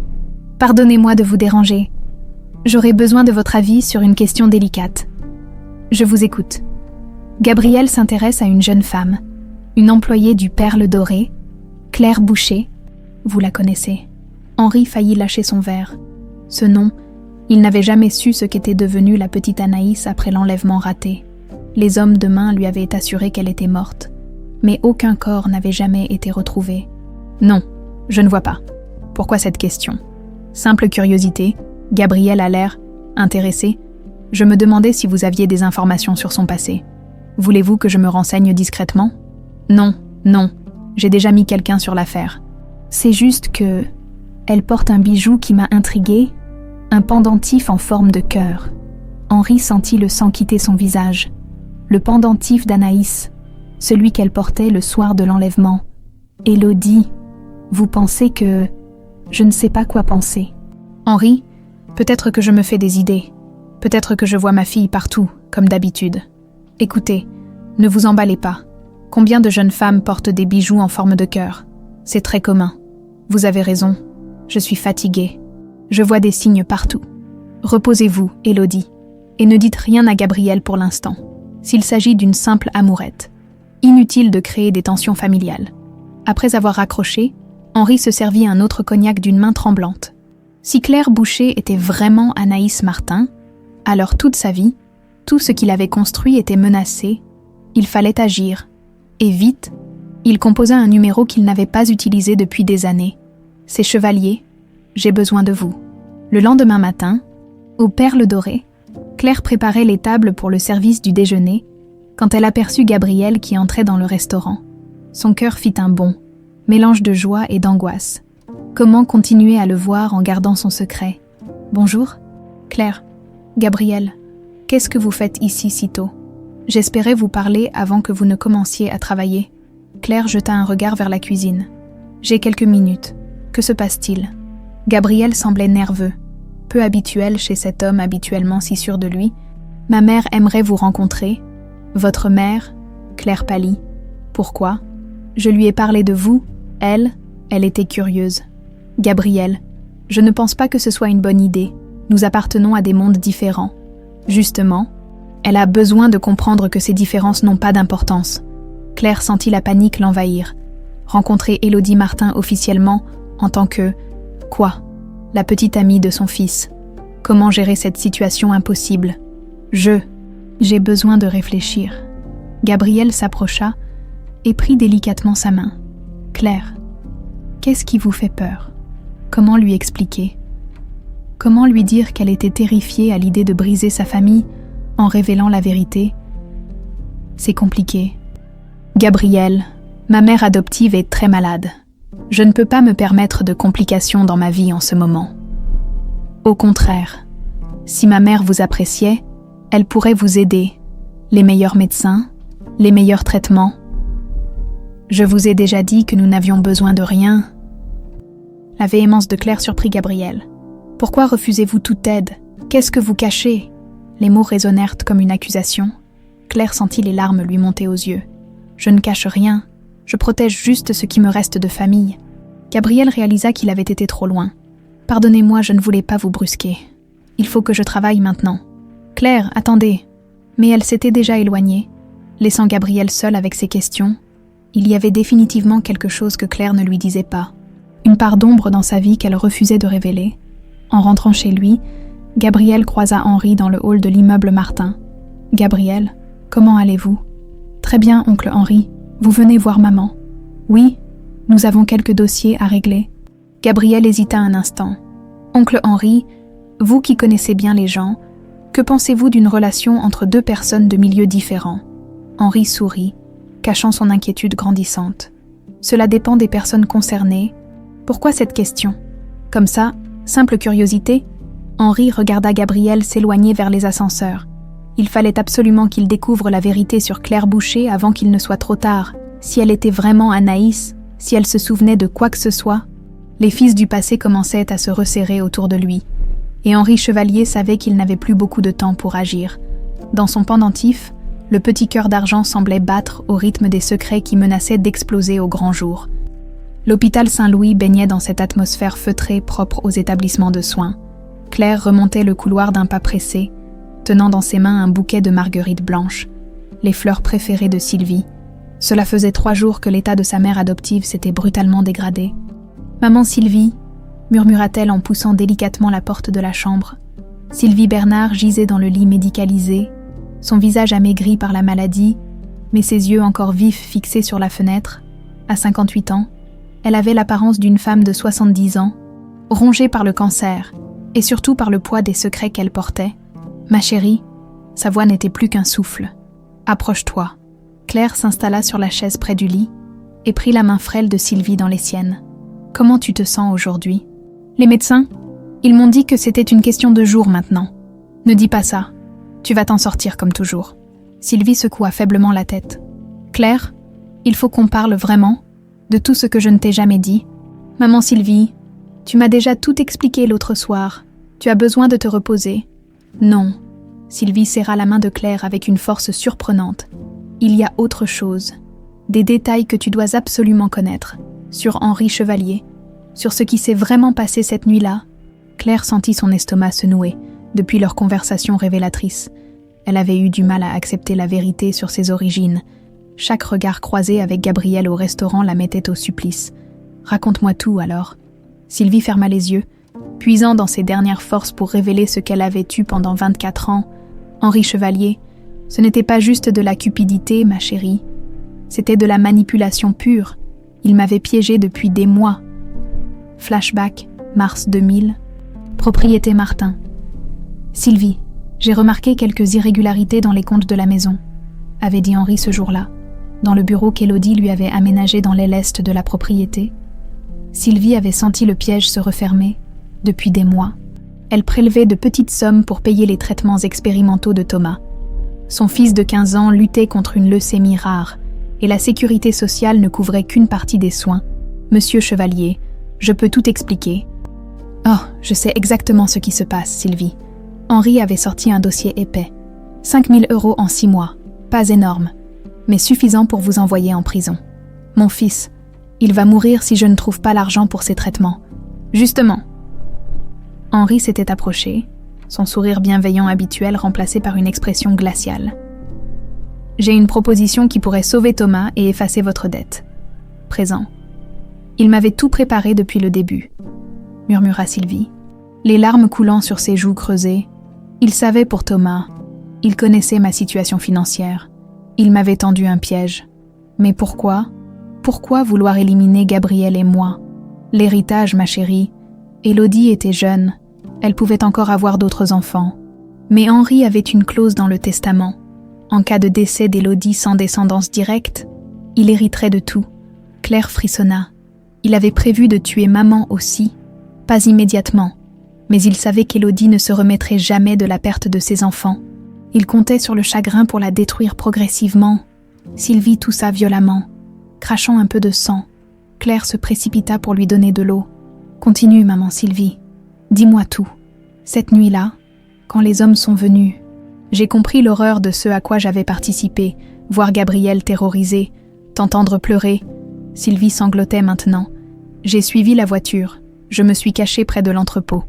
Pardonnez-moi de vous déranger. J'aurais besoin de votre avis sur une question délicate. Je vous écoute. Gabrielle s'intéresse à une jeune femme, une employée du Perle Dorée, Claire Boucher. Vous la connaissez. Henri faillit lâcher son verre. Ce nom, il n'avait jamais su ce qu'était devenue la petite Anaïs après l'enlèvement raté. Les hommes de main lui avaient assuré qu'elle était morte, mais aucun corps n'avait jamais été retrouvé. Non, je ne vois pas. Pourquoi cette question? Simple curiosité, Gabrielle a l'air intéressée. Je me demandais si vous aviez des informations sur son passé. Voulez-vous que je me renseigne discrètement? Non, j'ai déjà mis quelqu'un sur l'affaire. C'est juste que... Elle porte un bijou qui m'a intriguée, un pendentif en forme de cœur. Henri sentit le sang quitter son visage. Le pendentif d'Anaïs, celui qu'elle portait le soir de l'enlèvement. Élodie, vous pensez que... Je ne sais pas quoi penser. Henri, peut-être que je me fais des idées. Peut-être que je vois ma fille partout, comme d'habitude. Écoutez, ne vous emballez pas. Combien de jeunes femmes portent des bijoux en forme de cœur? C'est très commun. Vous avez raison. Je suis fatiguée. Je vois des signes partout. Reposez-vous, Élodie, et ne dites rien à Gabrielle pour l'instant, s'il s'agit d'une simple amourette. Inutile de créer des tensions familiales. Après avoir raccroché, Henri se servit un autre cognac d'une main tremblante. Si Claire Boucher était vraiment Anaïs Martin, alors toute sa vie, tout ce qu'il avait construit était menacé. Il fallait agir. Et vite, il composa un numéro qu'il n'avait pas utilisé depuis des années. C'est Chevalier, j'ai besoin de vous. Le lendemain matin, au Perle Dorée, Claire préparait les tables pour le service du déjeuner quand elle aperçut Gabrielle qui entrait dans le restaurant. Son cœur fit un bond, mélange de joie et d'angoisse. Comment continuer à le voir en gardant son secret? Bonjour, Claire. Gabrielle, qu'est-ce que vous faites ici si tôt? J'espérais vous parler avant que vous ne commenciez à travailler. Claire jeta un regard vers la cuisine. J'ai quelques minutes. Que se passe-t-il? Gabriel semblait nerveux, peu habituel chez cet homme habituellement si sûr de lui. Ma mère aimerait vous rencontrer. Votre mère? Claire pâlit. Pourquoi? Je lui ai parlé de vous. Elle était curieuse. Gabriel, je ne pense pas que ce soit une bonne idée. Nous appartenons à des mondes différents. Justement, elle a besoin de comprendre que ces différences n'ont pas d'importance. Claire sentit la panique l'envahir. Rencontrer Élodie Martin officiellement en tant que... Quoi? La petite amie de son fils. Comment gérer cette situation impossible? J'ai besoin de réfléchir. Gabriel s'approcha et prit délicatement sa main. Claire, qu'est-ce qui vous fait peur? Comment lui expliquer? Comment lui dire qu'elle était terrifiée à l'idée de briser sa famille en révélant la vérité? C'est compliqué. Gabriel, ma mère adoptive est très malade. Je ne peux pas me permettre de complications dans ma vie en ce moment. Au contraire, si ma mère vous appréciait, elle pourrait vous aider. Les meilleurs médecins, les meilleurs traitements. Je vous ai déjà dit que nous n'avions besoin de rien. La véhémence de Claire surprit Gabriel. Pourquoi refusez-vous toute aide? Qu'est-ce que vous cachez? Les mots résonnèrent comme une accusation. Claire sentit les larmes lui monter aux yeux. Je ne cache rien. Je protège juste ce qui me reste de famille. Gabriel réalisa qu'il avait été trop loin. Pardonnez-moi, je ne voulais pas vous brusquer. Il faut que je travaille maintenant. Claire, attendez. Mais elle s'était déjà éloignée, laissant Gabriel seul avec ses questions. Il y avait définitivement quelque chose que Claire ne lui disait pas. Une part d'ombre dans sa vie qu'elle refusait de révéler. En rentrant chez lui, Gabriel croisa Henri dans le hall de l'immeuble Martin. « Gabriel, comment allez-vous ?»« Très bien, oncle Henri. Vous venez voir maman ?»« Oui, nous avons quelques dossiers à régler. » Gabriel hésita un instant. « Oncle Henri, vous qui connaissez bien les gens, que pensez-vous d'une relation entre deux personnes de milieux différents ?» Henri sourit, cachant son inquiétude grandissante. « Cela dépend des personnes concernées. Pourquoi cette question ? Comme ça, simple curiosité ?» Henri regarda Gabriel s'éloigner vers les ascenseurs. Il fallait absolument qu'il découvre la vérité sur Claire Boucher avant qu'il ne soit trop tard. Si elle était vraiment Anaïs, si elle se souvenait de quoi que ce soit, les fils du passé commençaient à se resserrer autour de lui. Et Henri Chevalier savait qu'il n'avait plus beaucoup de temps pour agir. Dans son pendentif, le petit cœur d'argent semblait battre au rythme des secrets qui menaçaient d'exploser au grand jour. L'hôpital Saint-Louis baignait dans cette atmosphère feutrée propre aux établissements de soins. Claire remontait le couloir d'un pas pressé, tenant dans ses mains un bouquet de marguerites blanches, les fleurs préférées de Sylvie. Cela faisait 3 jours que l'état de sa mère adoptive s'était brutalement dégradé. « Maman Sylvie » murmura-t-elle en poussant délicatement la porte de la chambre. Sylvie Bernard gisait dans le lit médicalisé, son visage amaigri par la maladie, mais ses yeux encore vifs fixés sur la fenêtre. À 58 ans, elle avait l'apparence d'une femme de 70 ans, rongée par le cancer, et surtout par le poids des secrets qu'elle portait. « Ma chérie », sa voix n'était plus qu'un souffle. « Approche-toi ». Claire s'installa sur la chaise près du lit et prit la main frêle de Sylvie dans les siennes. « Comment tu te sens aujourd'hui ?»« Les médecins, ils m'ont dit que c'était une question de jours maintenant. Ne dis pas ça. Tu vas t'en sortir comme toujours. » Sylvie secoua faiblement la tête. « Claire, il faut qu'on parle vraiment de tout ce que je ne t'ai jamais dit. Maman Sylvie, tu m'as déjà tout expliqué l'autre soir. Tu as besoin de te reposer. » « Non. » Sylvie serra la main de Claire avec une force surprenante. « Il y a autre chose. Des détails que tu dois absolument connaître. Sur Henri Chevalier. Sur ce qui s'est vraiment passé cette nuit-là. » Claire sentit son estomac se nouer depuis leur conversation révélatrice. Elle avait eu du mal à accepter la vérité sur ses origines. Chaque regard croisé avec Gabriel au restaurant la mettait au supplice. « Raconte-moi tout alors. » Sylvie ferma les yeux, puisant dans ses dernières forces pour révéler ce qu'elle avait eu pendant 24 ans. Henri Chevalier, ce n'était pas juste de la cupidité, ma chérie. C'était de la manipulation pure. Il m'avait piégée depuis des mois. Flashback, mars 2000. Propriété Martin. Sylvie, j'ai remarqué quelques irrégularités dans les comptes de la maison, avait dit Henri ce jour-là, dans le bureau qu'Élodie lui avait aménagé dans l'aile est de la propriété. Sylvie avait senti le piège se refermer. Depuis des mois, elle prélevait de petites sommes pour payer les traitements expérimentaux de Thomas. Son fils de 15 ans luttait contre une leucémie rare, et la sécurité sociale ne couvrait qu'une partie des soins. « Monsieur Chevalier, je peux tout expliquer. »« Oh, je sais exactement ce qui se passe, Sylvie. » Henri avait sorti un dossier épais. 5 000 € en 6 mois. Pas énorme, mais suffisant pour vous envoyer en prison. Mon fils, il va mourir si je ne trouve pas l'argent pour ses traitements. Justement. Henri s'était approché, son sourire bienveillant habituel remplacé par une expression glaciale. « J'ai une proposition qui pourrait sauver Thomas et effacer votre dette. Présent. Il m'avait tout préparé depuis le début, » murmura Sylvie, les larmes coulant sur ses joues creusées. « Il savait pour Thomas. Il connaissait ma situation financière. Il m'avait tendu un piège. Mais pourquoi ? Pourquoi vouloir éliminer Gabriel et moi ? L'héritage, ma chérie. Élodie était jeune. Elle pouvait encore avoir d'autres enfants. Mais Henri avait une clause dans le testament. En cas de décès d'Élodie sans descendance directe, il hériterait de tout. » Claire frissonna. Il avait prévu de tuer maman aussi. Pas immédiatement, mais il savait qu'Élodie ne se remettrait jamais de la perte de ses enfants. Il comptait sur le chagrin pour la détruire progressivement. Sylvie toussa violemment, crachant un peu de sang. Claire se précipita pour lui donner de l'eau. « Continue, maman Sylvie. Dis-moi tout. Cette nuit-là, quand les hommes sont venus, j'ai compris l'horreur de ce à quoi j'avais participé, voir Gabriel terrorisé, t'entendre pleurer. » Sylvie sanglotait maintenant. « J'ai suivi la voiture. Je me suis cachée près de l'entrepôt. »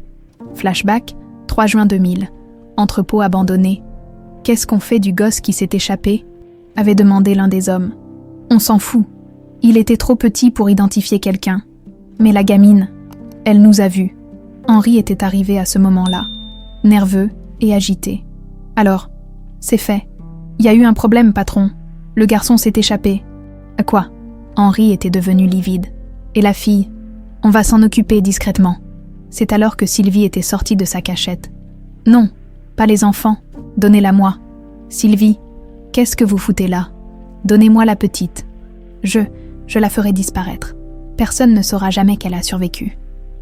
Flashback, 3 juin 2000. Entrepôt abandonné. « Qu'est-ce qu'on fait du gosse qui s'est échappé ?» avait demandé l'un des hommes. « On s'en fout. Il était trop petit pour identifier quelqu'un. Mais la gamine, elle nous a vus. » Henri était arrivé à ce moment-là, nerveux et agité. « Alors, c'est fait. Il y a eu un problème, patron. Le garçon s'est échappé. »« Quoi ?» Henri était devenu livide. « Et la fille ? On va s'en occuper discrètement. » C'est alors que Sylvie était sortie de sa cachette. « Non, pas les enfants. Donnez-la-moi. »« Sylvie, qu'est-ce que vous foutez là ? Donnez-moi la petite. Je la ferai disparaître. Personne ne saura jamais qu'elle a survécu. »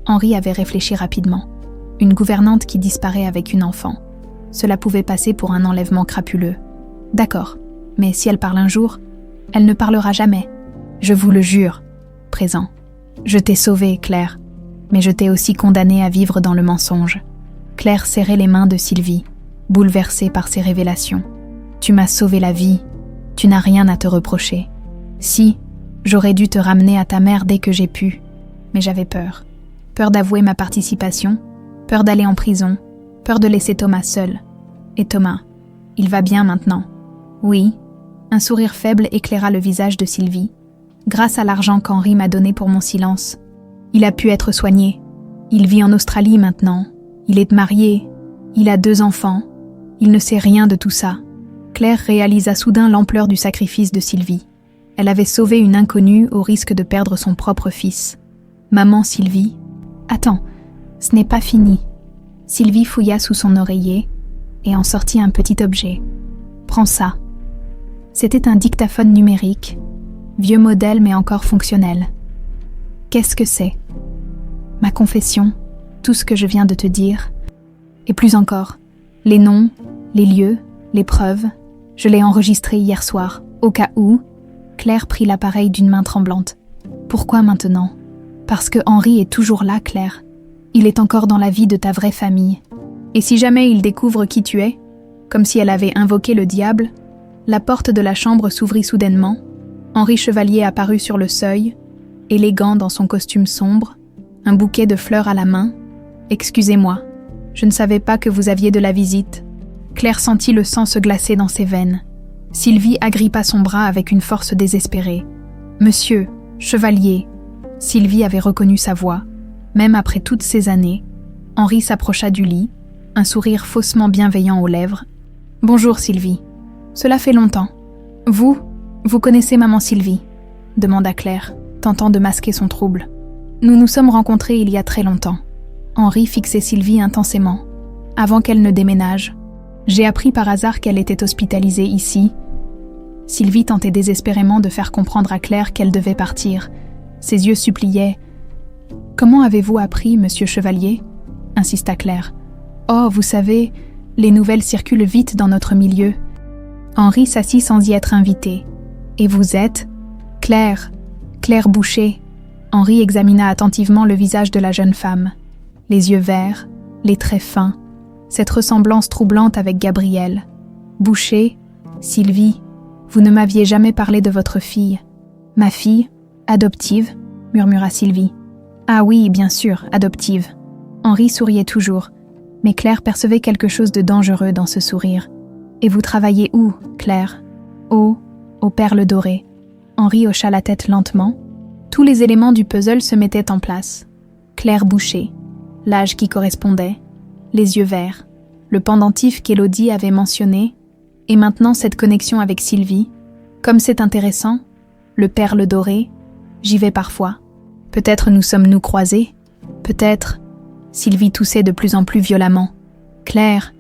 Henri avait réfléchi rapidement. Une gouvernante qui disparaît avec une enfant. Cela pouvait passer pour un enlèvement crapuleux. « D'accord, mais si elle parle un jour, elle ne parlera jamais. Je vous le jure. » Présent. « Je t'ai sauvée, Claire, mais je t'ai aussi condamnée à vivre dans le mensonge. » Claire serrait les mains de Sylvie, bouleversée par ces révélations. « Tu m'as sauvé la vie. Tu n'as rien à te reprocher. » « Si, J'aurais dû te ramener à ta mère dès que j'ai pu, mais j'avais peur. Peur d'avouer ma participation, peur d'aller en prison, peur de laisser Thomas seul. Et Thomas, il va bien maintenant. Oui, un sourire faible éclaira le visage de Sylvie. Grâce à l'argent qu'Henri m'a donné pour mon silence, il a pu être soigné. Il vit en Australie maintenant. Il est marié. Il a 2 enfants. Il ne sait rien de tout ça. Claire réalisa soudain l'ampleur du sacrifice de Sylvie. Elle avait sauvé une inconnue au risque de perdre son propre fils. Maman Sylvie... Attends, ce n'est pas fini. Sylvie fouilla sous son oreiller et en sortit un petit objet. Prends ça. C'était un dictaphone numérique, vieux modèle mais encore fonctionnel. Qu'est-ce que c'est? Ma confession, tout ce que je viens de te dire, et plus encore, les noms, les lieux, les preuves, je l'ai enregistré hier soir, au cas où. Claire prit l'appareil d'une main tremblante. Pourquoi maintenant? Parce que Henri est toujours là, Claire. Il est encore dans la vie de ta vraie famille. Et si jamais il découvre qui tu es, comme si elle avait invoqué le diable, la porte de la chambre s'ouvrit soudainement. Henri Chevalier apparut sur le seuil, élégant dans son costume sombre, un bouquet de fleurs à la main. « Excusez-moi, je ne savais pas que vous aviez de la visite. » Claire sentit le sang se glacer dans ses veines. Sylvie agrippa son bras avec une force désespérée. « Monsieur, Chevalier !» Sylvie avait reconnu sa voix. Même après toutes ces années, Henri s'approcha du lit, un sourire faussement bienveillant aux lèvres. « Bonjour Sylvie. Cela fait longtemps. Vous connaissez maman Sylvie ?» demanda Claire, tentant de masquer son trouble. « Nous nous sommes rencontrés il y a très longtemps. » Henri fixait Sylvie intensément. « Avant qu'elle ne déménage. J'ai appris par hasard qu'elle était hospitalisée ici. » Sylvie tentait désespérément de faire comprendre à Claire qu'elle devait partir. Ses yeux suppliaient. « Comment avez-vous appris, monsieur Chevalier ?» insista Claire. « Oh, vous savez, les nouvelles circulent vite dans notre milieu. » Henri s'assit sans y être invité. « Et vous êtes ?»« Claire Boucher. » Henri examina attentivement le visage de la jeune femme. Les yeux verts, les traits fins, cette ressemblance troublante avec Gabriel. « Boucher, Sylvie, vous ne m'aviez jamais parlé de votre fille. »« Ma fille, adoptive ?» murmura Sylvie. « Ah oui, bien sûr, adoptive. » Henri souriait toujours, mais Claire percevait quelque chose de dangereux dans ce sourire. « Et vous travaillez où, Claire ?»« Aux Perles Dorées. » Henri hocha la tête lentement. Tous les éléments du puzzle se mettaient en place. Claire Boucher, l'âge qui correspondait, les yeux verts, le pendentif qu'Élodie avait mentionné, et maintenant cette connexion avec Sylvie. Comme c'est intéressant, le Perle Dorée, j'y vais parfois. Peut-être nous sommes-nous croisés, peut-être... Sylvie toussait de plus en plus violemment. « Claire,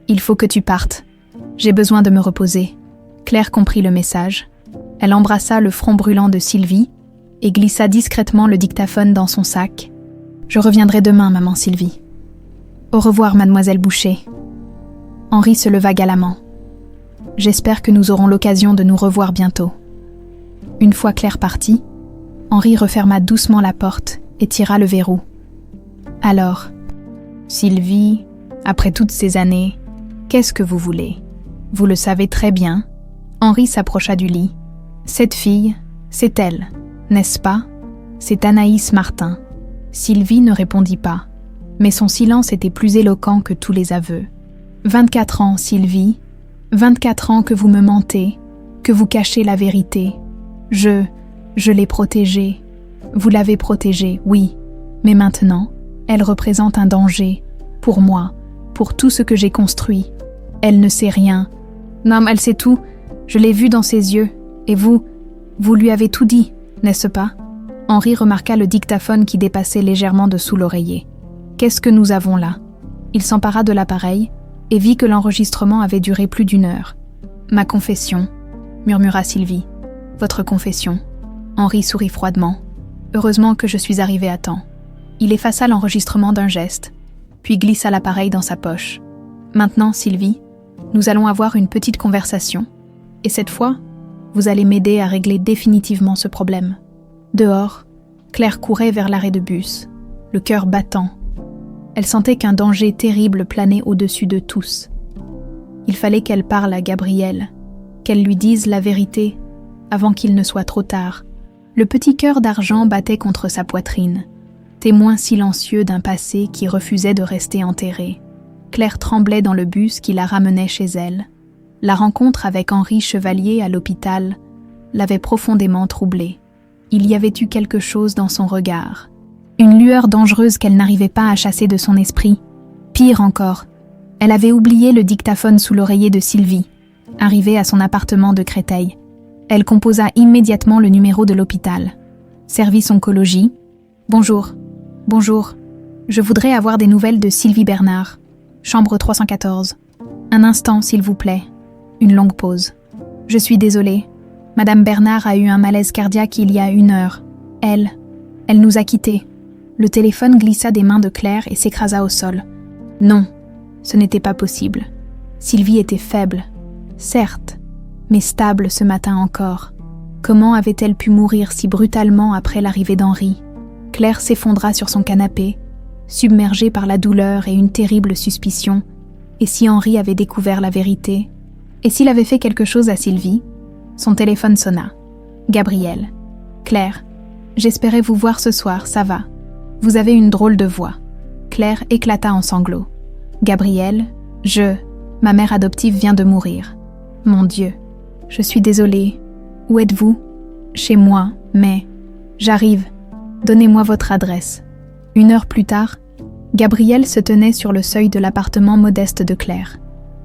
il faut que tu partes. J'ai besoin de me reposer. » Claire comprit le message. Elle embrassa le front brûlant de Sylvie et glissa discrètement le dictaphone dans son sac. « Je reviendrai demain, maman Sylvie. »« Au revoir, mademoiselle Boucher. » Henri se leva galamment. « J'espère que nous aurons l'occasion de nous revoir bientôt. » Une fois Claire partie, Henri referma doucement la porte et tira le verrou. « Alors, Sylvie, après toutes ces années, qu'est-ce que vous voulez? Vous le savez très bien. » Henri s'approcha du lit. « Cette fille, c'est elle, n'est-ce pas? C'est Anaïs Martin. » Sylvie ne répondit pas, mais son silence était plus éloquent que tous les aveux. « 24 ans, Sylvie, 24 ans que vous me mentez, que vous cachez la vérité. Je l'ai protégée. Vous l'avez protégée, oui, mais maintenant, elle représente un danger, pour moi, pour tout ce que j'ai construit. Elle ne sait rien. Non, elle sait tout. Je l'ai vu dans ses yeux. Et vous lui avez tout dit, n'est-ce pas? » Henri remarqua le dictaphone qui dépassait légèrement de sous l'oreiller. « Qu'est-ce que nous avons là ?» Il s'empara de l'appareil et vit que l'enregistrement avait duré plus d'1 heure. « Ma confession, » murmura Sylvie. « Votre confession. » Henri sourit froidement. « Heureusement que je suis arrivé à temps. » Il effaça l'enregistrement d'un geste, puis glissa l'appareil dans sa poche. « Maintenant, Sylvie, nous allons avoir une petite conversation. Et cette fois, vous allez m'aider à régler définitivement ce problème. » Dehors, Claire courait vers l'arrêt de bus, le cœur battant. Elle sentait qu'un danger terrible planait au-dessus de tous. Il fallait qu'elle parle à Gabriel, qu'elle lui dise la vérité avant qu'il ne soit trop tard. Le petit cœur d'argent battait contre sa poitrine, témoin silencieux d'un passé qui refusait de rester enterré. Claire tremblait dans le bus qui la ramenait chez elle. La rencontre avec Henri Chevalier à l'hôpital l'avait profondément troublée. Il y avait eu quelque chose dans son regard. Une lueur dangereuse qu'elle n'arrivait pas à chasser de son esprit. Pire encore, elle avait oublié le dictaphone sous l'oreiller de Sylvie. Arrivée à son appartement de Créteil, elle composa immédiatement le numéro de l'hôpital. Service oncologie. Bonjour. Bonjour. Je voudrais avoir des nouvelles de Sylvie Bernard. Chambre 314. Un instant, s'il vous plaît. Une longue pause. Je suis désolée. Madame Bernard a eu un malaise cardiaque il y a 1 heure. Elle nous a quittés. Le téléphone glissa des mains de Claire et s'écrasa au sol. Non, ce n'était pas possible. Sylvie était faible, certes, mais stable ce matin encore. Comment avait-elle pu mourir si brutalement après l'arrivée d'Henri ? Claire s'effondra sur son canapé, submergée par la douleur et une terrible suspicion. Et si Henri avait découvert la vérité ? Et s'il avait fait quelque chose à Sylvie ? Son téléphone sonna. Gabriel. Claire, j'espérais vous voir ce soir, ça va. Vous avez une drôle de voix. Claire éclata en sanglots. Gabriel, ma mère adoptive vient de mourir. Mon Dieu, je suis désolée. Où êtes-vous ? Chez moi, mais... J'arrive. Donnez-moi votre adresse. 1 heure plus tard, Gabriel se tenait sur le seuil de l'appartement modeste de Claire.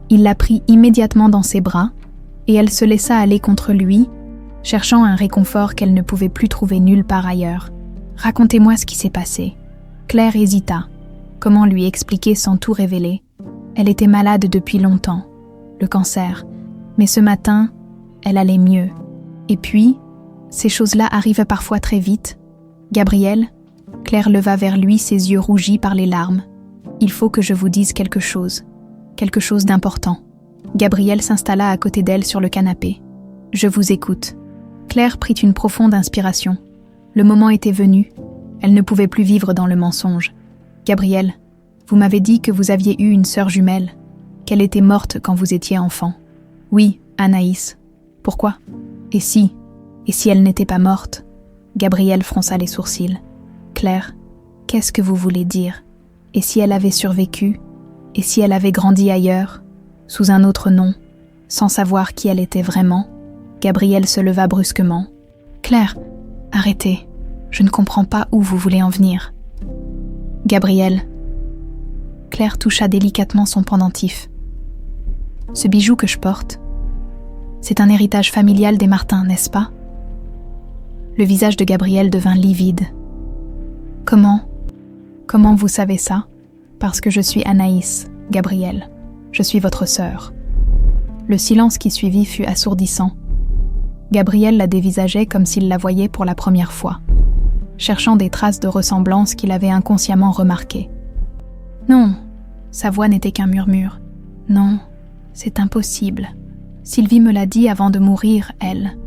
Il la prit immédiatement dans ses bras, et elle se laissa aller contre lui, cherchant un réconfort qu'elle ne pouvait plus trouver nulle part ailleurs. « Racontez-moi ce qui s'est passé. » Claire hésita. Comment lui expliquer sans tout révéler ? Elle était malade depuis longtemps, le cancer. Mais ce matin, elle allait mieux. Et puis, ces choses-là arrivent parfois très vite. Gabriel, Claire leva vers lui ses yeux rougis par les larmes. « Il faut que je vous dise quelque chose d'important. » Gabriel s'installa à côté d'elle sur le canapé. « Je vous écoute. » Claire prit une profonde inspiration. Le moment était venu. Elle ne pouvait plus vivre dans le mensonge. « Gabriel, vous m'avez dit que vous aviez eu une sœur jumelle, qu'elle était morte quand vous étiez enfant. »« Oui, Anaïs. Pourquoi ? Et si elle n'était pas morte ?» Gabriel fronça les sourcils. « Claire, qu'est-ce que vous voulez dire ? Et si elle avait survécu ? Et si elle avait grandi ailleurs, sous un autre nom, sans savoir qui elle était vraiment ?» Gabriel se leva brusquement. « Claire, arrêtez. Je ne comprends pas où vous voulez en venir. » Gabriel. Claire toucha délicatement son pendentif. « Ce bijou que je porte, c'est un héritage familial des Martin, n'est-ce pas ?» Le visage de Gabriel devint livide. « Comment vous savez ça ? » « Parce que je suis Anaïs, Gabriel. Je suis votre sœur. » Le silence qui suivit fut assourdissant. Gabriel la dévisageait comme s'il la voyait pour la première fois, cherchant des traces de ressemblance qu'il avait inconsciemment remarquées. « Non, sa voix n'était qu'un murmure. Non, c'est impossible. Sylvie me l'a dit avant de mourir, elle.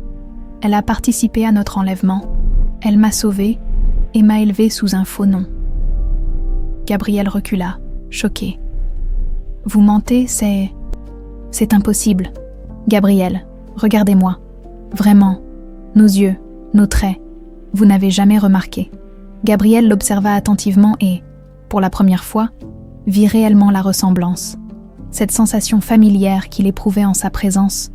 Elle a participé à notre enlèvement. Elle m'a sauvée et m'a élevée sous un faux nom. » Gabriel recula, choqué. « Vous mentez, c'est impossible. Gabriel, regardez-moi. Vraiment, nos yeux, nos traits, vous n'avez jamais remarqué. » Gabriel l'observa attentivement et, pour la première fois, vit réellement la ressemblance. Cette sensation familière qu'il éprouvait en sa présence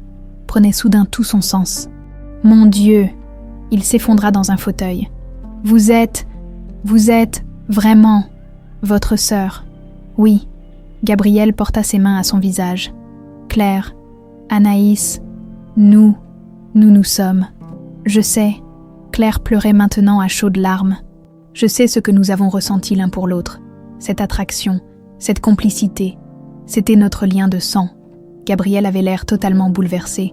prenait soudain tout son sens. « Mon Dieu !» Il s'effondra dans un fauteuil. « Vous êtes vraiment votre sœur. » Oui. Gabriel porta ses mains à son visage. « Claire, Anaïs, nous sommes. Je sais. » Claire pleurait maintenant à chaudes larmes. « Je sais ce que nous avons ressenti l'un pour l'autre. Cette attraction, cette complicité. C'était notre lien de sang. » Gabriel avait l'air totalement bouleversé.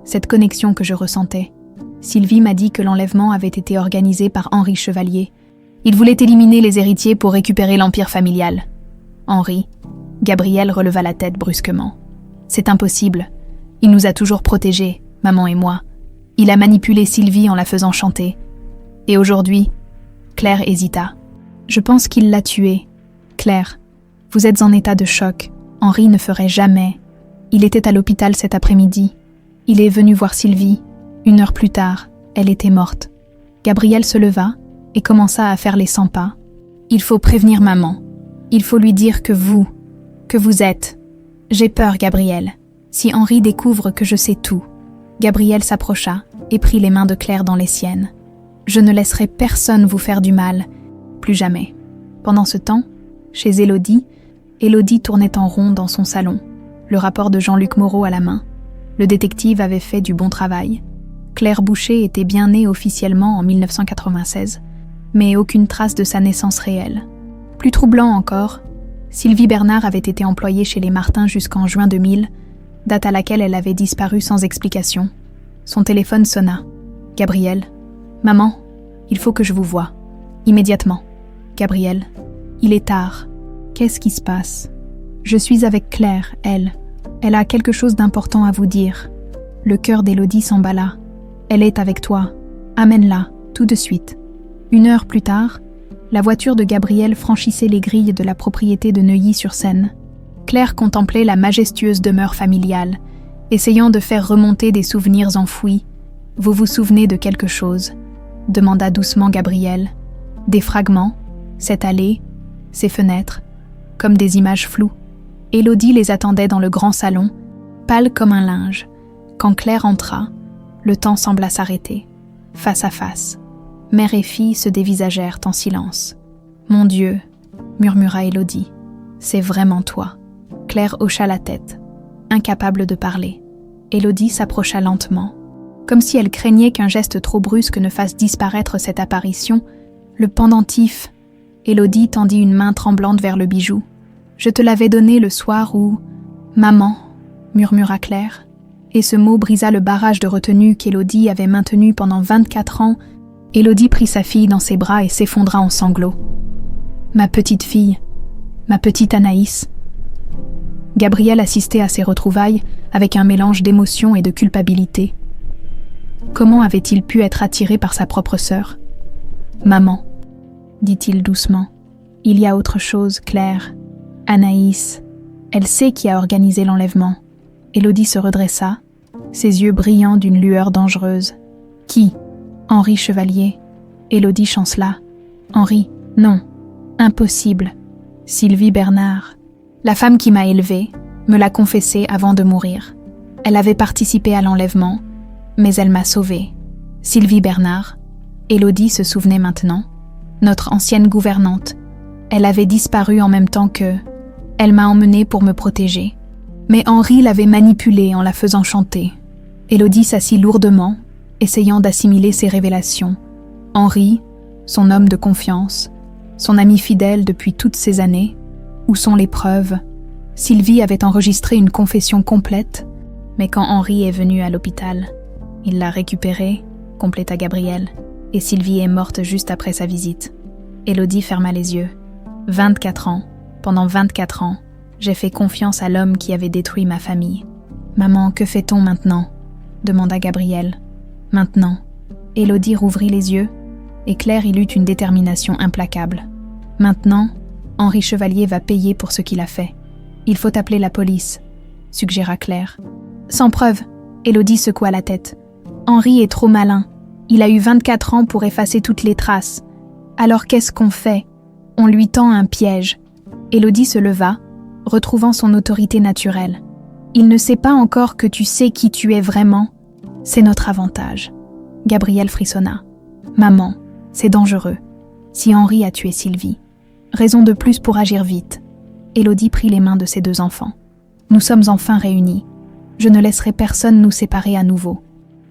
Cette connexion que je ressentais. Sylvie m'a dit que l'enlèvement avait été organisé par Henri Chevalier. Il voulait éliminer les héritiers pour récupérer l'empire familial. Henri. Gabriel releva la tête brusquement. « C'est impossible. Il nous a toujours protégés, maman et moi. Il a manipulé Sylvie en la faisant chanter. Et aujourd'hui... » Claire hésita. « Je pense qu'il l'a tuée. Claire, vous êtes en état de choc. Henri ne ferait jamais. Il était à l'hôpital cet après-midi. Il est venu voir Sylvie. 1 heure plus tard, elle était morte. Gabriel se leva et commença à faire les 100 pas. « Il faut prévenir maman. Il faut lui dire que vous êtes. J'ai peur, Gabriel. Si Henri découvre que je sais tout. » Gabriel s'approcha et prit les mains de Claire dans les siennes. « Je ne laisserai personne vous faire du mal. Plus jamais. » Pendant ce temps, chez Élodie tournait en rond dans son salon, le rapport de Jean-Luc Moreau à la main. Le détective avait fait du bon travail. Claire Boucher était bien née officiellement en 1996, mais aucune trace de sa naissance réelle. Plus troublant encore, Sylvie Bernard avait été employée chez les Martin jusqu'en juin 2000, date à laquelle elle avait disparu sans explication. Son téléphone sonna. « Gabriel, maman, il faut que je vous voie. Immédiatement. Gabriel, il est tard. Qu'est-ce qui se passe? Je suis avec Claire, elle. Elle a quelque chose d'important à vous dire. » Le cœur d'Élodie s'emballa. « Elle est avec toi. Amène-la, tout de suite. » 1 heure plus tard, la voiture de Gabriel franchissait les grilles de la propriété de Neuilly-sur-Seine. Claire contemplait la majestueuse demeure familiale, essayant de faire remonter des souvenirs enfouis. « Vous vous souvenez de quelque chose ?» demanda doucement Gabriel. « Des fragments, cette allée, ces fenêtres, comme des images floues. » Élodie les attendait dans le grand salon, pâle comme un linge. Quand Claire entra, le temps sembla s'arrêter. Face à face, mère et fille se dévisagèrent en silence. « Mon Dieu !» murmura Élodie. « C'est vraiment toi. » Claire hocha la tête, incapable de parler. Élodie s'approcha lentement. Comme si elle craignait qu'un geste trop brusque ne fasse disparaître cette apparition, le pendentif. Élodie tendit une main tremblante vers le bijou. « Je te l'avais donné le soir où... »« Maman !» murmura Claire. Et ce mot brisa le barrage de retenue qu'Élodie avait maintenu pendant 24 ans. Élodie prit sa fille dans ses bras et s'effondra en sanglots. « Ma petite fille, ma petite Anaïs. » Gabriel assistait à ces retrouvailles avec un mélange d'émotion et de culpabilité. Comment avait-il pu être attiré par sa propre sœur? « Maman, » dit-il doucement, « il y a autre chose, Claire. Anaïs, elle sait qui a organisé l'enlèvement. » Élodie se redressa, ses yeux brillants d'une lueur dangereuse. « Qui? Henri Chevalier. » Élodie chancela. « Henri, non. Impossible. Sylvie Bernard. La femme qui m'a élevée me l'a confessé avant de mourir. Elle avait participé à l'enlèvement, mais elle m'a sauvée. Sylvie Bernard. » Élodie se souvenait maintenant. Notre ancienne gouvernante. Elle avait disparu en même temps que... Elle m'a emmenée pour me protéger. Mais Henri l'avait manipulée en la faisant chanter. Élodie s'assit lourdement, essayant d'assimiler ses révélations. Henri, son homme de confiance, son ami fidèle depuis toutes ces années. Où sont les preuves? Sylvie avait enregistré une confession complète, mais quand Henri est venu à l'hôpital, il l'a récupérée, compléta Gabriel, et Sylvie est morte juste après sa visite. Élodie ferma les yeux. 24 ans. Pendant 24 ans, j'ai fait confiance à l'homme qui avait détruit ma famille. « Maman, que fait-on maintenant ?» demanda Gabriel. « Maintenant. » Élodie rouvrit les yeux, et Claire y eut une détermination implacable. « Maintenant, Henri Chevalier va payer pour ce qu'il a fait. Il faut appeler la police, » suggéra Claire. « Sans preuve. » Élodie secoua la tête. « Henri est trop malin. Il a eu 24 ans pour effacer toutes les traces. Alors qu'est-ce qu'on fait? On lui tend un piège. » Élodie se leva, retrouvant son autorité naturelle. « Il ne sait pas encore que tu sais qui tu es vraiment. C'est notre avantage. » Gabriel frissonna. « Maman, c'est dangereux. Si Henri a tué Sylvie. Raison de plus pour agir vite. » Élodie prit les mains de ses 2 enfants. « Nous sommes enfin réunis. Je ne laisserai personne nous séparer à nouveau. »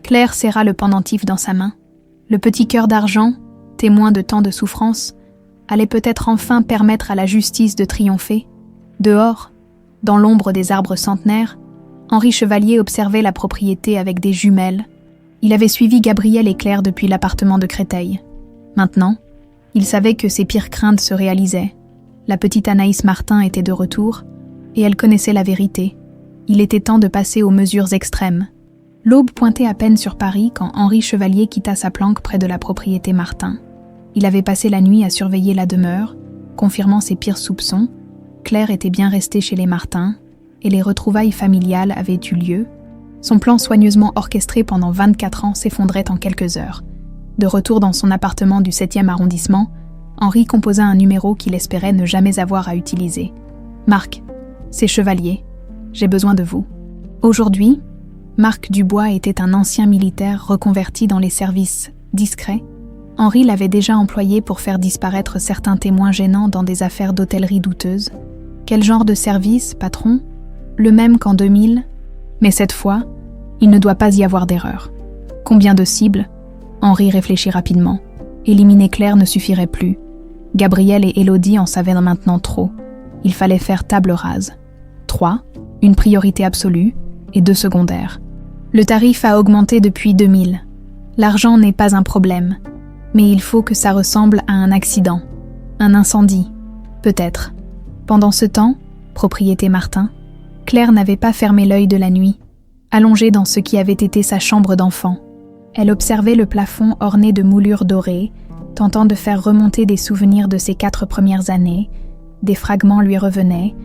Claire serra le pendentif dans sa main. Le petit cœur d'argent, témoin de tant de souffrances, allait peut-être enfin permettre à la justice de triompher. Dehors, dans l'ombre des arbres centenaires, Henri Chevalier observait la propriété avec des jumelles. Il avait suivi Gabriel et Claire depuis l'appartement de Créteil. Maintenant, il savait que ses pires craintes se réalisaient. La petite Anaïs Martin était de retour, et elle connaissait la vérité. Il était temps de passer aux mesures extrêmes. L'aube pointait à peine sur Paris quand Henri Chevalier quitta sa planque près de la propriété Martin. Il avait passé la nuit à surveiller la demeure, confirmant ses pires soupçons. Claire était bien restée chez les Martin, et les retrouvailles familiales avaient eu lieu. Son plan soigneusement orchestré pendant 24 ans s'effondrait en quelques heures. De retour dans son appartement du 7e arrondissement, Henri composa un numéro qu'il espérait ne jamais avoir à utiliser. « Marc, c'est Chevalier. J'ai besoin de vous. » Aujourd'hui, Marc Dubois était un ancien militaire reconverti dans les services discrets. Henri l'avait déjà employé pour faire disparaître certains témoins gênants dans des affaires d'hôtellerie douteuses. Quel genre de service, patron? Le même qu'en 2000, mais cette fois, il ne doit pas y avoir d'erreur. Combien de cibles? Henri réfléchit rapidement. Éliminer Claire ne suffirait plus. Gabriel et Élodie en savaient maintenant trop. Il fallait faire table rase. 3, une priorité absolue, et 2 secondaires. Le tarif a augmenté depuis 2000. L'argent n'est pas un problème, mais il faut que ça ressemble à un accident, un incendie, peut-être. Pendant ce temps, propriété Martin, Claire n'avait pas fermé l'œil de la nuit, allongée dans ce qui avait été sa chambre d'enfant. Elle observait le plafond orné de moulures dorées, tentant de faire remonter des souvenirs de ses 4 premières années. Des fragments lui revenaient,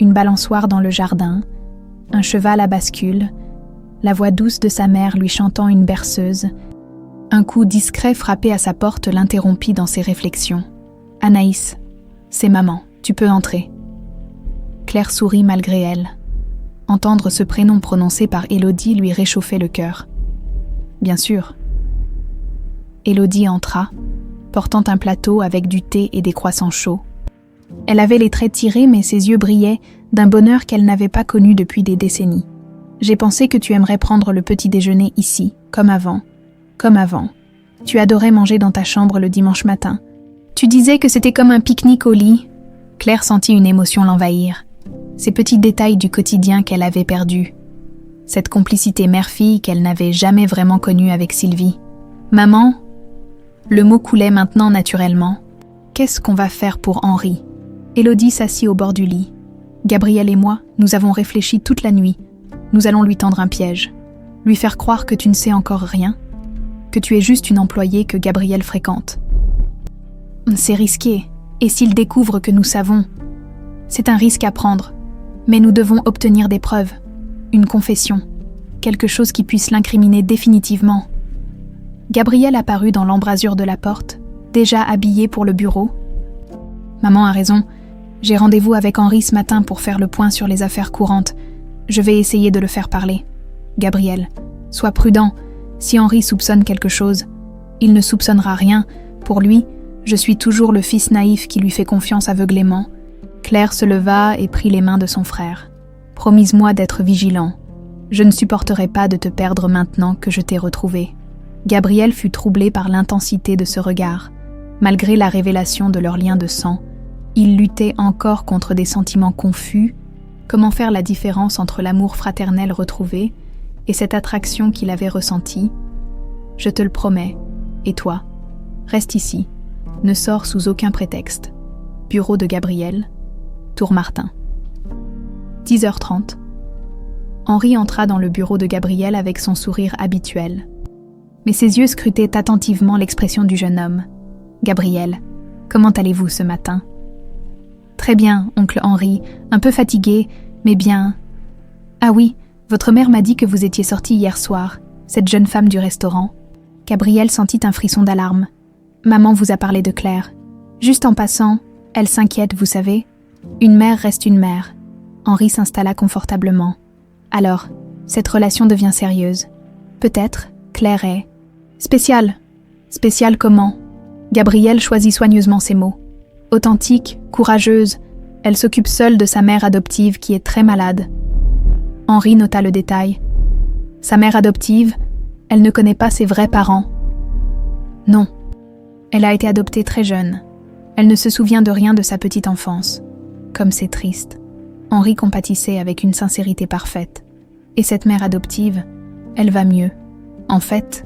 une balançoire dans le jardin, un cheval à bascule, la voix douce de sa mère lui chantant une berceuse. Un coup discret frappé à sa porte l'interrompit dans ses réflexions. « Anaïs, c'est maman, tu peux entrer. » Claire sourit malgré elle. Entendre ce prénom prononcé par Élodie lui réchauffait le cœur. Bien sûr. Élodie entra, portant un plateau avec du thé et des croissants chauds. Elle avait les traits tirés, mais ses yeux brillaient d'un bonheur qu'elle n'avait pas connu depuis des décennies. « J'ai pensé que tu aimerais prendre le petit déjeuner ici, comme avant. Comme avant. Tu adorais manger dans ta chambre le dimanche matin. Tu disais que c'était comme un pique-nique au lit. » Claire sentit une émotion l'envahir. Ces petits détails du quotidien qu'elle avait perdus. Cette complicité mère-fille qu'elle n'avait jamais vraiment connue avec Sylvie. « Maman ?» Le mot coulait maintenant naturellement. « Qu'est-ce qu'on va faire pour Henri ?» Élodie s'assit au bord du lit. « Gabriel et moi, nous avons réfléchi toute la nuit. Nous allons lui tendre un piège. Lui faire croire que tu ne sais encore rien, que tu es juste une employée que Gabriel fréquente. C'est risqué, et s'il découvre que nous savons, c'est un risque à prendre. Mais nous devons obtenir des preuves, une confession, quelque chose qui puisse l'incriminer définitivement. » Gabriel apparut dans l'embrasure de la porte, déjà habillé pour le bureau. « Maman a raison, j'ai rendez-vous avec Henri ce matin pour faire le point sur les affaires courantes. Je vais essayer de le faire parler. Gabriel, sois prudent. Si Henri soupçonne quelque chose, il ne soupçonnera rien. Pour lui, je suis toujours le fils naïf qui lui fait confiance aveuglément. » Claire se leva et prit les mains de son frère. « Promise-moi d'être vigilant. Je ne supporterai pas de te perdre maintenant que je t'ai retrouvé. » Gabriel fut troublé par l'intensité de ce regard. Malgré la révélation de leur lien de sang, il luttait encore contre des sentiments confus. Comment faire la différence entre l'amour fraternel retrouvé et cette attraction qu'il avait ressentie? « Je te le promets. Et toi? Reste ici. Ne sors sous aucun prétexte. » Bureau de Gabriel, Tour Martin. 10h30. Henri entra dans le bureau de Gabriel avec son sourire habituel. Mais ses yeux scrutaient attentivement l'expression du jeune homme. « Gabriel, comment allez-vous ce matin ?»« Très bien, oncle Henri, un peu fatigué, mais bien. »« Ah oui, votre mère m'a dit que vous étiez sorti hier soir, cette jeune femme du restaurant. » Gabriel sentit un frisson d'alarme. « Maman vous a parlé de Claire. Juste en passant, elle s'inquiète, vous savez. Une mère reste une mère. » Henri s'installa confortablement. « Alors, cette relation devient sérieuse. Peut-être, Claire est... » « Spéciale. Spéciale comment ?» Gabriel choisit soigneusement ses mots. « Authentique, courageuse, elle s'occupe seule de sa mère adoptive qui est très malade. » Henri nota le détail. « Sa mère adoptive, elle ne connaît pas ses vrais parents. » « Non. Elle a été adoptée très jeune. Elle ne se souvient de rien de sa petite enfance. Comme c'est triste. » Henri compatissait avec une sincérité parfaite. « Et cette mère adoptive, elle va mieux. En fait... »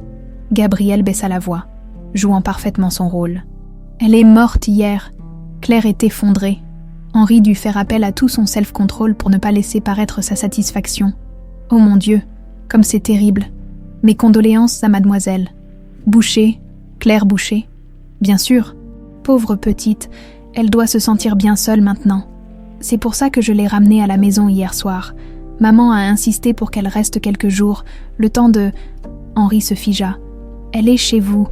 Gabriel baissa la voix, jouant parfaitement son rôle. « Elle est morte hier. » Claire est effondrée. Henri dut faire appel à tout son self-control pour ne pas laisser paraître sa satisfaction. « Oh mon Dieu, comme c'est terrible. Mes condoléances à mademoiselle. » Boucher, Claire Boucher. Bien sûr. Pauvre petite, elle doit se sentir bien seule maintenant. C'est pour ça que je l'ai ramenée à la maison hier soir. Maman a insisté pour qu'elle reste quelques jours, le temps de... Henri se figea. « Elle est chez vous.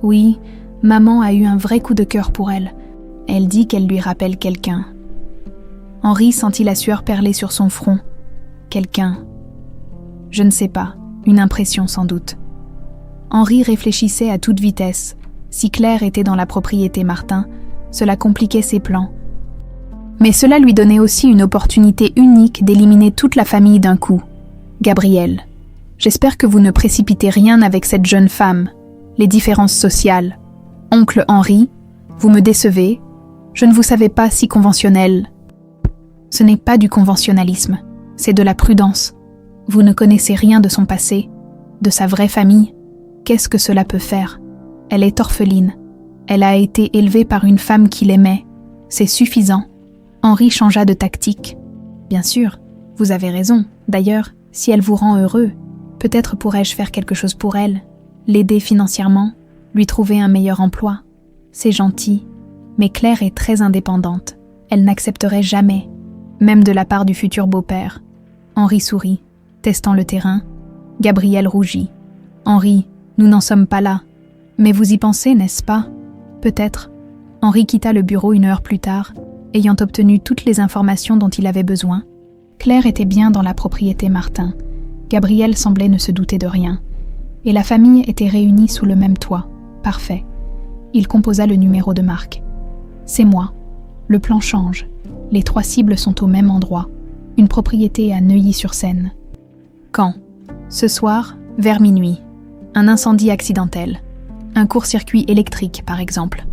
Oui, maman a eu un vrai coup de cœur pour elle. Elle dit qu'elle lui rappelle quelqu'un. Henri sentit la sueur perler sur son front. Quelqu'un. Je ne sais pas, une impression sans doute. Henri réfléchissait à toute vitesse. Si Claire était dans la propriété Martin, cela compliquait ses plans. Mais cela lui donnait aussi une opportunité unique d'éliminer toute la famille d'un coup. Gabrielle, j'espère que vous ne précipitez rien avec cette jeune femme. Les différences sociales. Oncle Henri, vous me décevez. Je ne vous savais pas si conventionnel. Ce n'est pas du conventionnalisme, c'est de la prudence. Vous ne connaissez rien de son passé, de sa vraie famille. Qu'est-ce que cela peut faire? Elle est orpheline. Elle a été élevée par une femme qui l'aimait. C'est suffisant. Henri changea de tactique. Bien sûr, vous avez raison. D'ailleurs, si elle vous rend heureux, peut-être pourrais-je faire quelque chose pour elle, l'aider financièrement, lui trouver un meilleur emploi. C'est gentil, mais Claire est très indépendante. Elle n'accepterait jamais, même de la part du futur beau-père. Henri sourit, testant le terrain. Gabrielle rougit. Henri, nous n'en sommes pas là. Mais vous y pensez, n'est-ce pas? Peut-être. Henri quitta le bureau 1 heure plus tard, ayant obtenu toutes les informations dont il avait besoin. Claire était bien dans la propriété Martin. Gabrielle semblait ne se douter de rien. Et la famille était réunie sous le même toit. Parfait. Il composa le numéro de Marc. C'est moi. Le plan change. Les 3 cibles sont au même endroit. Une propriété à Neuilly-sur-Seine. Quand? Ce soir, vers minuit. Un incendie accidentel. Un court-circuit électrique, par exemple.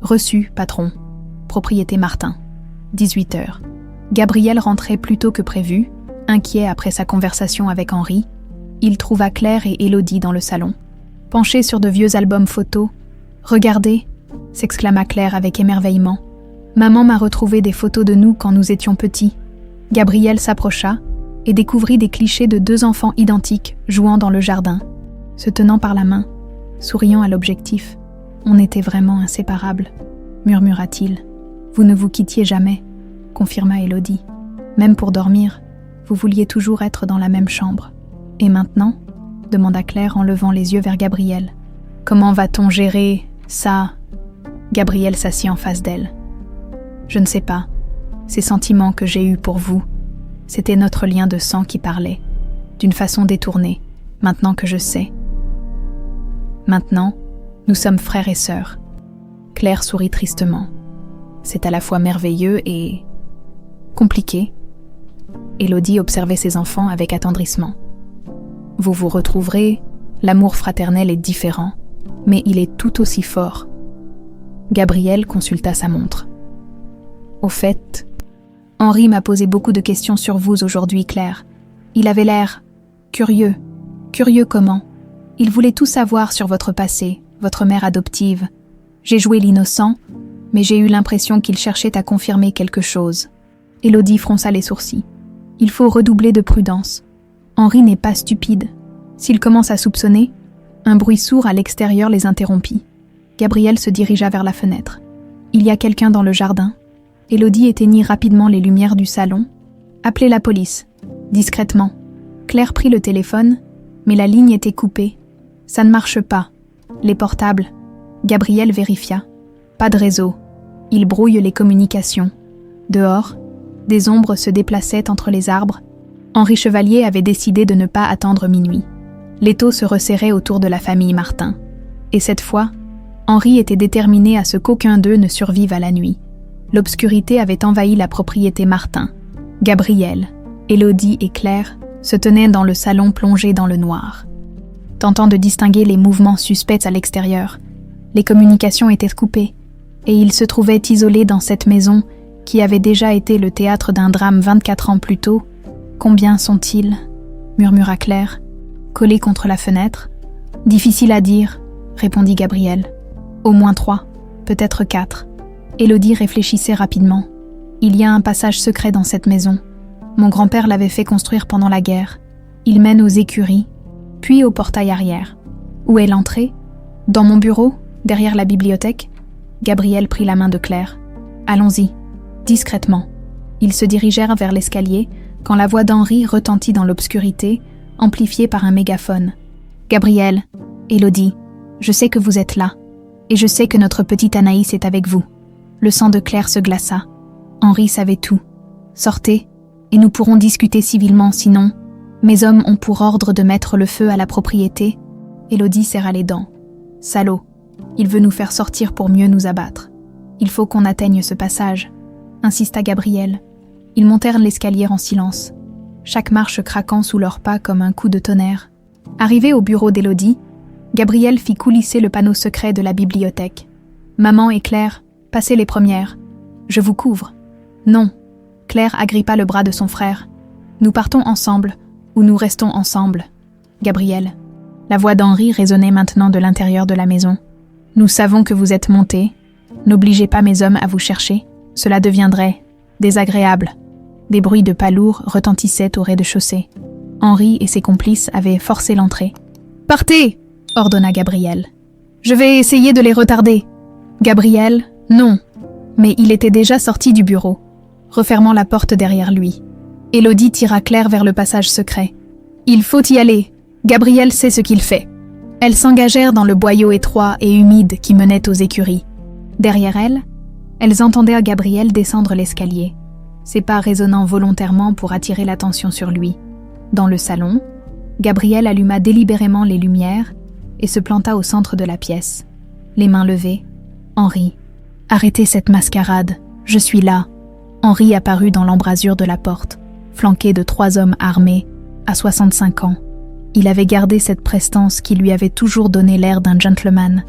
Reçu, patron. Propriété Martin. 18h. Gabriel rentrait plus tôt que prévu, inquiet après sa conversation avec Henri. Il trouva Claire et Élodie dans le salon. Penchés sur de vieux albums photos. « Regardez !» s'exclama Claire avec émerveillement. « Maman m'a retrouvé des photos de nous quand nous étions petits. » Gabriel s'approcha et découvrit des clichés de 2 enfants identiques jouant dans le jardin, se tenant par la main, souriant à l'objectif. « On était vraiment inséparables », murmura-t-il. « Vous ne vous quittiez jamais », confirma Élodie. « Même pour dormir, vous vouliez toujours être dans la même chambre. » « Et maintenant ?» demanda Claire en levant les yeux vers Gabriel. « Comment va-t-on gérer ça ?» Gabriel s'assit en face d'elle. « Je ne sais pas. Ces sentiments que j'ai eus pour vous, c'était notre lien de sang qui parlait, d'une façon détournée, maintenant que je sais. Maintenant, nous sommes frères et sœurs. » Claire sourit tristement. « C'est à la fois merveilleux et compliqué. » Élodie observait ses enfants avec attendrissement. « Vous vous retrouverez, l'amour fraternel est différent, mais il est tout aussi fort. » Gabriel consulta sa montre. « Au fait, Henri m'a posé beaucoup de questions sur vous aujourd'hui, Claire. Il avait l'air curieux. Curieux comment? Il voulait tout savoir sur votre passé, votre mère adoptive. J'ai joué l'innocent, mais j'ai eu l'impression qu'il cherchait à confirmer quelque chose. » Élodie fronça les sourcils. « Il faut redoubler de prudence. Henri n'est pas stupide. S'il commence à soupçonner, » un bruit sourd à l'extérieur les interrompit. Gabriel se dirigea vers la fenêtre. « Il y a quelqu'un dans le jardin. » Élodie éteignit rapidement les lumières du salon. « Appelez la police. » Discrètement. Claire prit le téléphone, mais la ligne était coupée. « Ça ne marche pas. » Les portables. Gabriel vérifia. Pas de réseau. Il brouille les communications. Dehors, des ombres se déplaçaient entre les arbres. Henri Chevalier avait décidé de ne pas attendre minuit. L'étau se resserrait autour de la famille Martin. Et cette fois, Henri était déterminé à ce qu'aucun d'eux ne survive à la nuit. L'obscurité avait envahi la propriété Martin. Gabriel, Élodie et Claire se tenaient dans le salon plongé dans le noir. Tentant de distinguer les mouvements suspects à l'extérieur, les communications étaient coupées, et ils se trouvaient isolés dans cette maison qui avait déjà été le théâtre d'un drame 24 ans plus tôt. « Combien sont-ils » murmura Claire, collée contre la fenêtre. « Difficile à dire » répondit Gabriel. « Au moins 3, peut-être 4. » Élodie réfléchissait rapidement. « Il y a un passage secret dans cette maison. Mon grand-père l'avait fait construire pendant la guerre. Il mène aux écuries, puis au portail arrière. Où est l'entrée ? Dans mon bureau, derrière la bibliothèque ?» Gabriel prit la main de Claire. « Allons-y. » Discrètement. Ils se dirigèrent vers l'escalier quand la voix d'Henri retentit dans l'obscurité, amplifiée par un mégaphone. « Gabriel, Élodie, Je sais que vous êtes là, et je sais que notre petite Anaïs est avec vous. » Le sang de Claire se glaça. Henri savait tout. « Sortez, et nous pourrons discuter civilement, sinon, mes hommes ont pour ordre de mettre le feu à la propriété. » Élodie serra les dents. « Salaud, il veut nous faire sortir pour mieux nous abattre. Il faut qu'on atteigne ce passage, » insista Gabriel. Ils montèrent l'escalier en silence, chaque marche craquant sous leurs pas comme un coup de tonnerre. Arrivé au bureau d'Élodie, Gabriel fit coulisser le panneau secret de la bibliothèque. « Maman et Claire, passez les premières. Je vous couvre. » « Non. » Claire agrippa le bras de son frère. « Nous partons ensemble, ou nous restons ensemble. » Gabriel. La voix d'Henri résonnait maintenant de l'intérieur de la maison. « Nous savons que vous êtes montés. N'obligez pas mes hommes à vous chercher. Cela deviendrait désagréable. » Des bruits de pas lourds retentissaient au rez-de-chaussée. Henri et ses complices avaient forcé l'entrée. « Partez !» ordonna Gabriel. « Je vais essayer de les retarder. » Gabriel, non. Mais il était déjà sorti du bureau, refermant la porte derrière lui. Élodie tira Claire vers le passage secret. « Il faut y aller. Gabriel sait ce qu'il fait. » Elles s'engagèrent dans le boyau étroit et humide qui menait aux écuries. Derrière elles entendirent Gabriel descendre l'escalier, ses pas résonnant volontairement pour attirer l'attention sur lui. Dans le salon, Gabriel alluma délibérément les lumières et se planta au centre de la pièce. Les mains levées, Henri. « Arrêtez cette mascarade, je suis là. » Henri apparut dans l'embrasure de la porte, flanqué de 3 hommes armés, à 65 ans. Il avait gardé cette prestance qui lui avait toujours donné l'air d'un gentleman,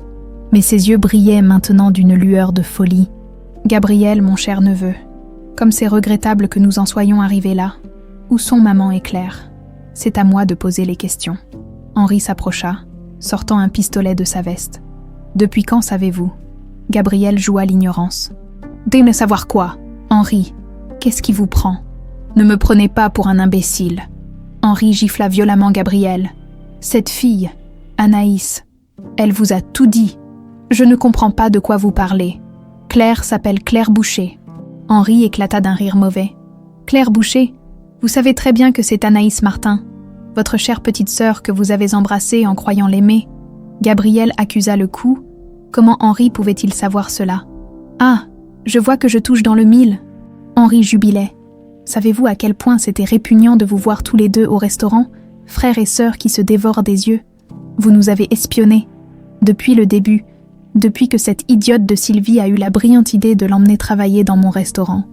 mais ses yeux brillaient maintenant d'une lueur de folie. « Gabriel, mon cher neveu, comme c'est regrettable que nous en soyons arrivés là. Où sont maman et Claire ? C'est à moi de poser les questions. » Henri s'approcha, sortant un pistolet de sa veste. « Depuis quand savez-vous » Gabriel joua l'ignorance. « Dès ne savoir quoi ? Henri, qu'est-ce qui vous prend ? Ne me prenez pas pour un imbécile. » Henri gifla violemment Gabriel. « Cette fille, Anaïs, elle vous a tout dit. Je ne comprends pas de quoi vous parlez. Claire s'appelle Claire Boucher. » Henri éclata d'un rire mauvais. « Claire Boucher, vous savez très bien que c'est Anaïs Martin, votre chère petite sœur que vous avez embrassée en croyant l'aimer. » Gabriel accusa le coup. Comment Henri pouvait-il savoir cela ? « Ah, je vois que je touche dans le mille. » Henri jubilait. « Savez-vous à quel point c'était répugnant de vous voir tous les deux au restaurant, frères et sœurs qui se dévorent des yeux ? Vous nous avez espionnés. Depuis le début, depuis que cette idiote de Sylvie a eu la brillante idée de l'emmener travailler dans mon restaurant. »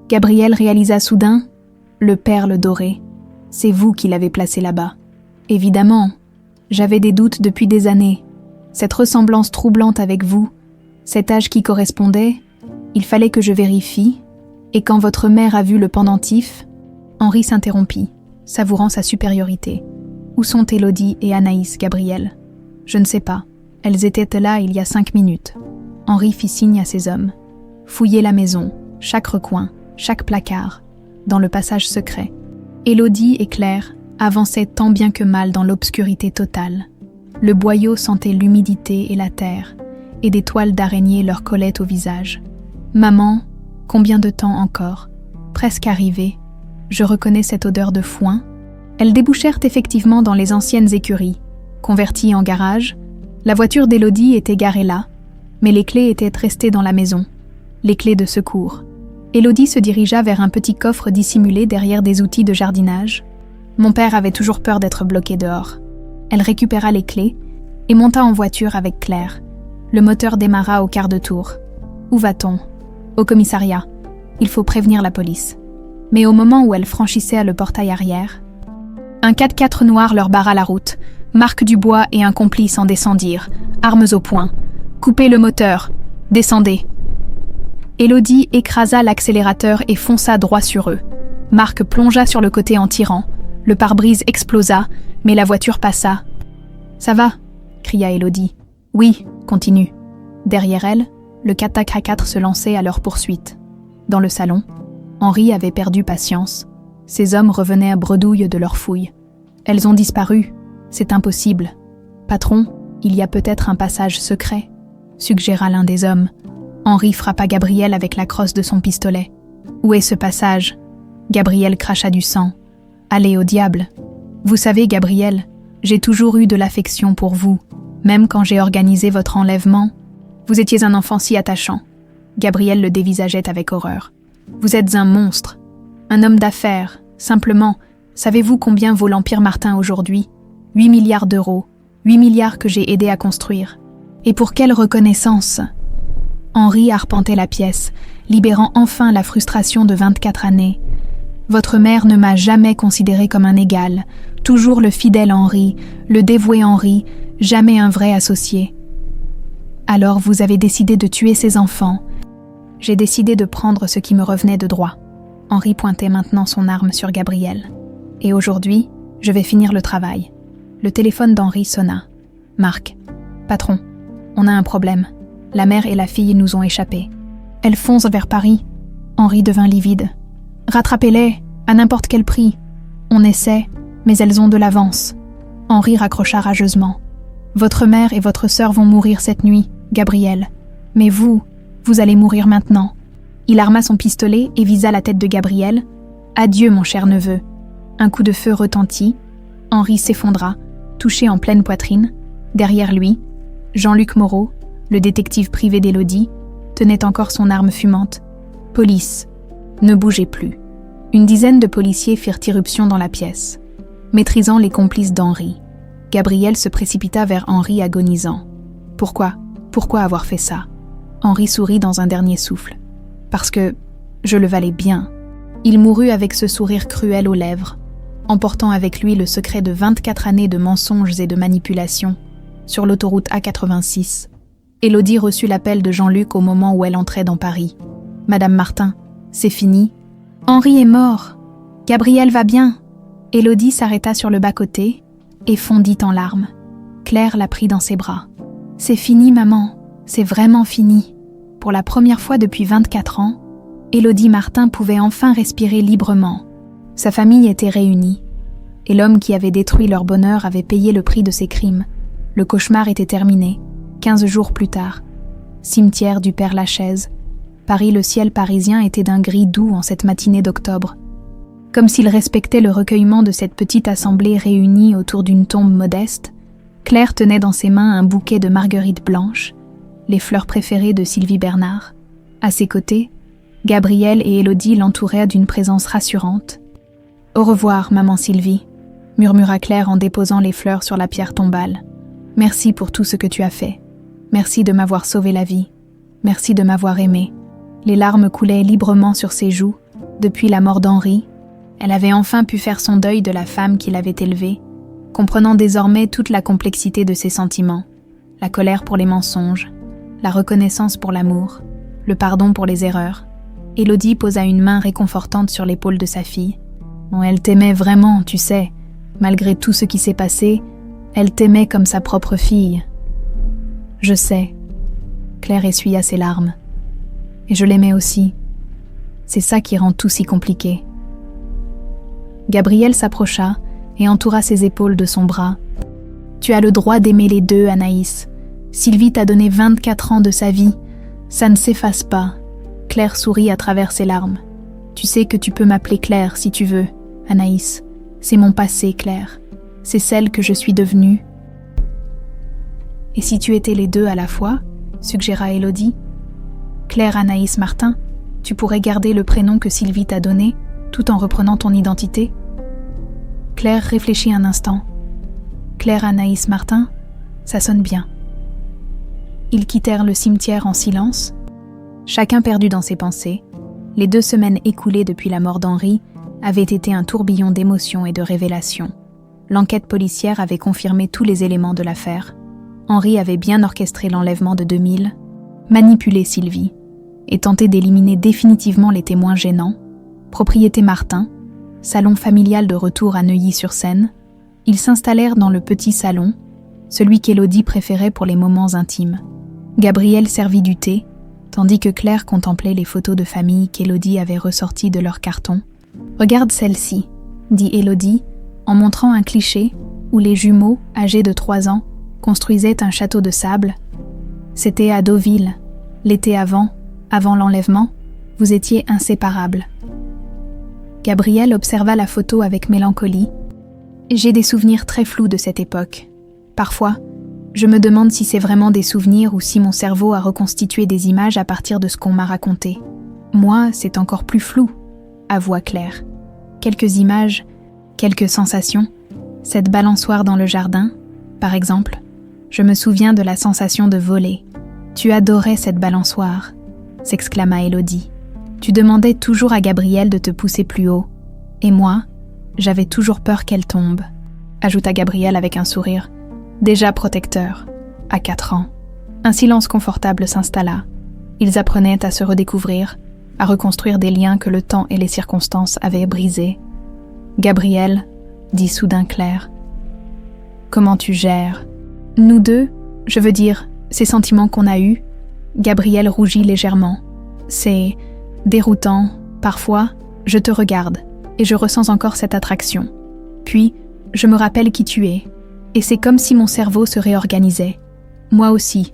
Gabriel réalisa soudain « Le perle doré. C'est vous qui l'avez placé là-bas. » Évidemment, j'avais des doutes depuis des années. Cette ressemblance troublante avec vous, cet âge qui correspondait, il fallait que je vérifie, et quand votre mère a vu le pendentif, Henri s'interrompit, savourant sa supériorité. « Où sont Élodie et Anaïs, Gabriel ?»« Je ne sais pas. Elles étaient là il y a 5 minutes. » Henri fit signe à ses hommes. Fouillez la maison, chaque recoin, chaque placard, dans le passage secret. Élodie et Claire avançaient tant bien que mal dans l'obscurité totale. Le boyau sentait l'humidité et la terre, et des toiles d'araignée leur collaient au visage. « Maman, combien de temps encore ? Presque arrivé. Je reconnais cette odeur de foin. » Elles débouchèrent effectivement dans les anciennes écuries. Converties en garage, la voiture d'Élodie était garée là, mais les clés étaient restées dans la maison. Les clés de secours. Élodie se dirigea vers un petit coffre dissimulé derrière des outils de jardinage. Mon père avait toujours peur d'être bloqué dehors. Elle récupéra les clés et monta en voiture avec Claire. Le moteur démarra au quart de tour. Où va-t-on ? Au commissariat. Il faut prévenir la police. Mais au moment où elle franchissait le portail arrière, un 4x4 noir leur barra la route. Marc Dubois et un complice en descendirent, armes au poing. « Coupez le moteur. Descendez. » Élodie écrasa l'accélérateur et fonça droit sur eux. Marc plongea sur le côté en tirant. Le pare-brise explosa, mais la voiture passa. « Ça va ?» cria Élodie. « Oui, continue. » Derrière elle, le 4x4 se lançait à leur poursuite. Dans le salon, Henri avait perdu patience. Ses hommes revenaient à bredouille de leur fouille. « Elles ont disparu. C'est impossible. »« Patron, il y a peut-être un passage secret, » suggéra l'un des hommes. Henri frappa Gabriel avec la crosse de son pistolet. « Où est ce passage ?» Gabriel cracha du sang. « Allez au diable. Vous savez, Gabriel, j'ai toujours eu de l'affection pour vous. Même quand j'ai organisé votre enlèvement, vous étiez un enfant si attachant. Gabriel le dévisageait avec horreur. Vous êtes un monstre, un homme d'affaires. Simplement, savez-vous combien vaut l'Empire Martin aujourd'hui ? 8 milliards d'euros, 8 milliards que j'ai aidé à construire. Et pour quelle reconnaissance ? Henri arpentait la pièce, libérant enfin la frustration de 24 années. Votre mère ne m'a jamais considéré comme un égal, toujours le fidèle Henri, le dévoué Henri, jamais un vrai associé. Alors vous avez décidé de tuer ses enfants. J'ai décidé de prendre ce qui me revenait de droit. Henri pointait maintenant son arme sur Gabriel. Et aujourd'hui, je vais finir le travail. Le téléphone d'Henri sonna. Marc. Patron, on a un problème. La mère et la fille nous ont échappé. Elles foncent vers Paris. Henri devint livide. Rattrapez-les, à n'importe quel prix. On essaie, mais elles ont de l'avance. Henri raccrocha rageusement. Votre mère et votre sœur vont mourir cette nuit, Gabriel. Mais vous allez mourir maintenant. Il arma son pistolet et visa la tête de Gabriel. Adieu, mon cher neveu. Un coup de feu retentit. Henri s'effondra, touché en pleine poitrine. Derrière lui, Jean-Luc Moreau, le détective privé d'Élodie, tenait encore son arme fumante. Police. Ne bougez plus. Une dizaine de policiers firent irruption dans la pièce, maîtrisant les complices d'Henri. Gabriel se précipita vers Henri agonisant. Pourquoi avoir fait ça ? Henri sourit dans un dernier souffle. Parce que je le valais bien. Il mourut avec ce sourire cruel aux lèvres, emportant avec lui le secret de 24 années de mensonges et de manipulations. Sur l'autoroute A86, Élodie reçut l'appel de Jean-Luc au moment où elle entrait dans Paris. « Madame Martin, c'est fini. Henri est mort. Gabriel va bien. » Élodie s'arrêta sur le bas-côté et fondit en larmes. Claire la prit dans ses bras. « C'est fini, maman. C'est vraiment fini. » Pour la première fois depuis 24 ans, Élodie Martin pouvait enfin respirer librement. Sa famille était réunie, et l'homme qui avait détruit leur bonheur avait payé le prix de ses crimes. Le cauchemar était terminé, 15 jours plus tard. Cimetière du Père-Lachaise. Paris, le ciel parisien était d'un gris doux en cette matinée d'octobre. Comme s'il respectait le recueillement de cette petite assemblée réunie autour d'une tombe modeste, Claire tenait dans ses mains un bouquet de marguerites blanches, les fleurs préférées de Sylvie Bernard. À ses côtés, Gabriel et Élodie l'entouraient d'une présence rassurante. « Au revoir, maman Sylvie », murmura Claire en déposant les fleurs sur la pierre tombale. « Merci pour tout ce que tu as fait. Merci de m'avoir sauvé la vie. Merci de m'avoir aimée. » Les larmes coulaient librement sur ses joues. Depuis la mort d'Henri, elle avait enfin pu faire son deuil de la femme qui l'avait élevée, comprenant désormais toute la complexité de ses sentiments, la colère pour les mensonges, la reconnaissance pour l'amour, le pardon pour les erreurs. Élodie posa une main réconfortante sur l'épaule de sa fille. Bon, elle t'aimait vraiment, tu sais. Malgré tout ce qui s'est passé, elle t'aimait comme sa propre fille. Je sais. Claire essuya ses larmes. Et je l'aimais aussi. C'est ça qui rend tout si compliqué. Gabriel s'approcha et entoura ses épaules de son bras. Tu as le droit d'aimer les deux, Anaïs. Sylvie t'a donné 24 ans de sa vie. Ça ne s'efface pas. Claire sourit à travers ses larmes. Tu sais que tu peux m'appeler Claire si tu veux, Anaïs. C'est mon passé, Claire. C'est celle que je suis devenue. Et si tu étais les deux à la fois, suggéra Élodie. Claire Anaïs Martin, tu pourrais garder le prénom que Sylvie t'a donné, tout en reprenant ton identité. Claire réfléchit un instant. Claire Anaïs Martin, ça sonne bien. Ils quittèrent le cimetière en silence, chacun perdu dans ses pensées. Les 2 semaines écoulées depuis la mort d'Henri avaient été un tourbillon d'émotions et de révélations. L'enquête policière avait confirmé tous les éléments de l'affaire. Henri avait bien orchestré l'enlèvement de 2000, manipulé Sylvie et tenté d'éliminer définitivement les témoins gênants. Propriété Martin, salon familial de retour à Neuilly-sur-Seine, ils s'installèrent dans le petit salon, celui qu'Élodie préférait pour les moments intimes. Gabriel servit du thé, tandis que Claire contemplait les photos de famille qu'Élodie avait ressorties de leur carton. « Regarde celle-ci », dit Élodie, en montrant un cliché où les jumeaux, âgés de 3 ans, construisaient un château de sable. C'était à Deauville, l'été avant l'enlèvement, vous étiez inséparables. Gabriel observa la photo avec mélancolie. J'ai des souvenirs très flous de cette époque. Parfois, Je me demande si c'est vraiment des souvenirs ou si mon cerveau a reconstitué des images à partir de ce qu'on m'a raconté. Moi, c'est encore plus flou, avoua Claire. Quelques images, quelques sensations. Cette balançoire dans le jardin, par exemple. Je me souviens de la sensation de voler. Tu adorais cette balançoire, s'exclama Élodie. Tu demandais toujours à Gabrielle de te pousser plus haut. Et moi, j'avais toujours peur qu'elle tombe, ajouta Gabrielle avec un sourire, déjà protecteur, à 4 ans. Un silence confortable s'installa. Ils apprenaient à se redécouvrir, à reconstruire des liens que le temps et les circonstances avaient brisés. Gabrielle, dit soudain Claire, comment tu gères? Nous deux, je veux dire, ces sentiments qu'on a eus. Gabrielle rougit légèrement. C'est déroutant, parfois, je te regarde, et je ressens encore cette attraction. Puis, je me rappelle qui tu es, et c'est comme si mon cerveau se réorganisait. Moi aussi.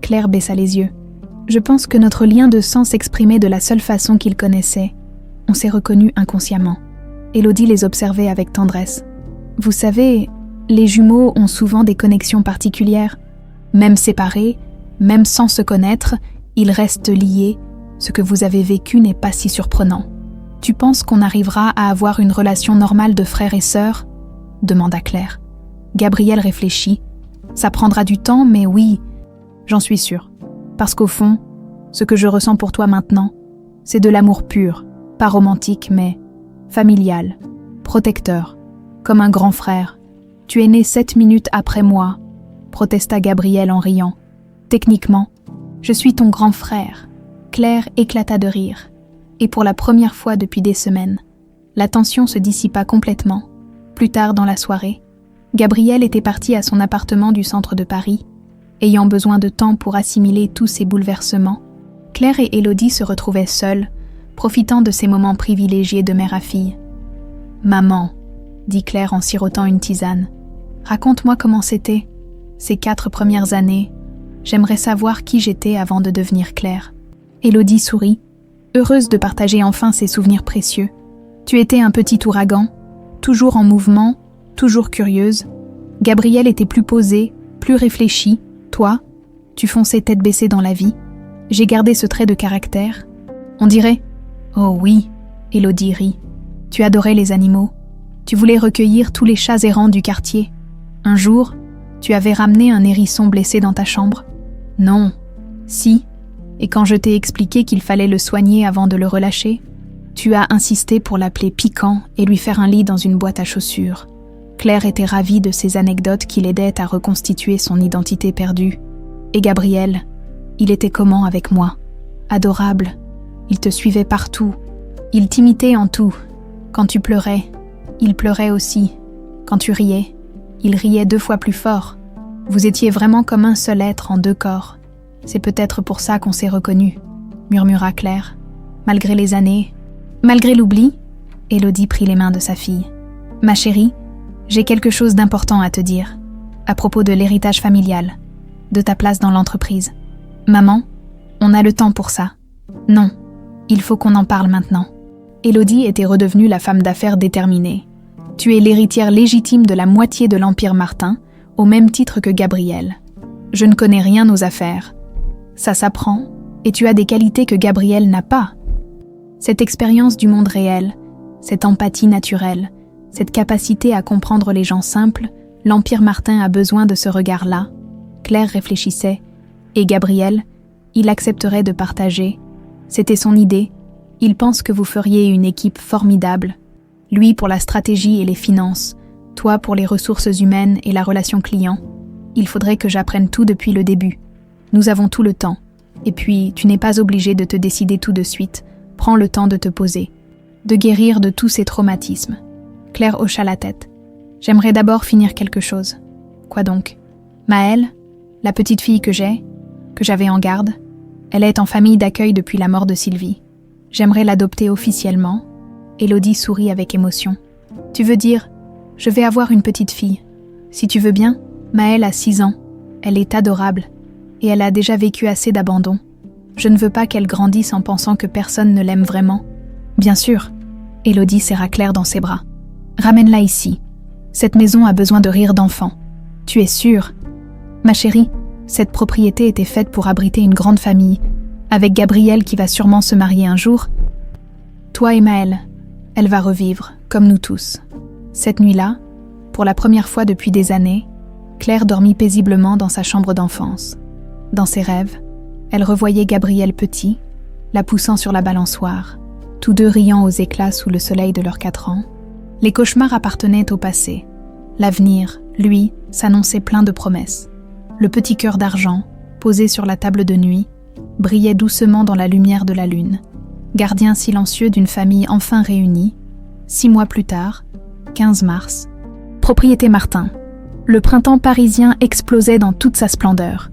Claire baissa les yeux. Je pense que notre lien de sang s'exprimait de la seule façon qu'il connaissait. On s'est reconnus inconsciemment. Élodie les observait avec tendresse. Vous savez, les jumeaux ont souvent des connexions particulières. Même séparés, même sans se connaître, ils restent liés. Ce que vous avez vécu n'est pas si surprenant. Tu penses qu'on arrivera à avoir une relation normale de frères et sœurs ? Demanda Claire. Gabrielle réfléchit. Ça prendra du temps, mais oui, j'en suis sûre. Parce qu'au fond, ce que je ressens pour toi maintenant, c'est de l'amour pur, pas romantique, mais familial, protecteur, comme un grand frère. Tu es né 7 minutes après moi, protesta Gabrielle en riant. Techniquement, je suis ton grand frère. Claire éclata de rire. Et pour la première fois depuis des semaines, la tension se dissipa complètement. Plus tard dans la soirée, Gabrielle était partie à son appartement du centre de Paris. Ayant besoin de temps pour assimiler tous ces bouleversements, Claire et Élodie se retrouvaient seules, profitant de ces moments privilégiés de mère à fille. « Maman, » dit Claire en sirotant une tisane, « raconte-moi comment c'était. Ces 4 premières années, j'aimerais savoir qui j'étais avant de devenir Claire. » Élodie sourit, heureuse de partager enfin ses souvenirs précieux. Tu étais un petit ouragan, toujours en mouvement, toujours curieuse. Gabrielle était plus posée, plus réfléchie. Toi, tu fonçais tête baissée dans la vie. J'ai gardé ce trait de caractère. On dirait... Oh oui, Élodie rit. Tu adorais les animaux. Tu voulais recueillir tous les chats errants du quartier. Un jour, tu avais ramené un hérisson blessé dans ta chambre. Non. Si. Et quand je t'ai expliqué qu'il fallait le soigner avant de le relâcher, tu as insisté pour l'appeler Piquant et lui faire un lit dans une boîte à chaussures. Claire était ravie de ces anecdotes qui l'aidaient à reconstituer son identité perdue. Et Gabriel, il était comment avec moi? Adorable. Il te suivait partout. Il t'imitait en tout. Quand tu pleurais, il pleurait aussi. Quand tu riais, il riait 2 fois plus fort. Vous étiez vraiment comme un seul être en 2 corps. C'est peut-être pour ça qu'on s'est reconnus, murmura Claire. Malgré les années, malgré l'oubli, Élodie prit les mains de sa fille. Ma chérie, j'ai quelque chose d'important à te dire, à propos de l'héritage familial, de ta place dans l'entreprise. Maman, on a le temps pour ça. Non, il faut qu'on en parle maintenant. Élodie était redevenue la femme d'affaires déterminée. Tu es l'héritière légitime de la moitié de l'Empire Martin, au même titre que Gabrielle. Je ne connais rien aux affaires. Ça s'apprend, et tu as des qualités que Gabrielle n'a pas. Cette expérience du monde réel, cette empathie naturelle, cette capacité à comprendre les gens simples, l'Empire Martin a besoin de ce regard-là. Claire réfléchissait, et Gabriel, il accepterait de partager. C'était son idée. Il pense que vous feriez une équipe formidable. Lui pour la stratégie et les finances, toi pour les ressources humaines et la relation client. Il faudrait que j'apprenne tout depuis le début. Nous avons tout le temps. Et puis, tu n'es pas obligé de te décider tout de suite. Prends le temps de te poser, de guérir de tous ces traumatismes. Claire hocha la tête. J'aimerais d'abord finir quelque chose. Quoi donc? Maëlle, la petite fille que j'avais en garde, elle est en famille d'accueil depuis la mort de Sylvie. J'aimerais l'adopter officiellement. Élodie sourit avec émotion. Tu veux dire, je vais avoir une petite fille. Si tu veux bien, Maëlle a 6 ans. Elle est adorable. Et elle a déjà vécu assez d'abandon. Je ne veux pas qu'elle grandisse en pensant que personne ne l'aime vraiment. Bien sûr. Élodie serra Claire dans ses bras. Ramène-la ici. Cette maison a besoin de rire d'enfants. Tu es sûre? Ma chérie, cette propriété était faite pour abriter une grande famille, avec Gabrielle qui va sûrement se marier un jour. Toi et Maëlle, elle va revivre, comme nous tous. Cette nuit-là, pour la première fois depuis des années, Claire dormit paisiblement dans sa chambre d'enfance. Dans ses rêves, elle revoyait Gabrielle petit, la poussant sur la balançoire, tous deux riant aux éclats sous le soleil de leurs 4 ans. Les cauchemars appartenaient au passé. L'avenir, lui, s'annonçait plein de promesses. Le petit cœur d'argent, posé sur la table de nuit, brillait doucement dans la lumière de la lune, gardien silencieux d'une famille enfin réunie. 6 mois plus tard, 15 mars, propriété Martin. Le printemps parisien explosait dans toute sa splendeur.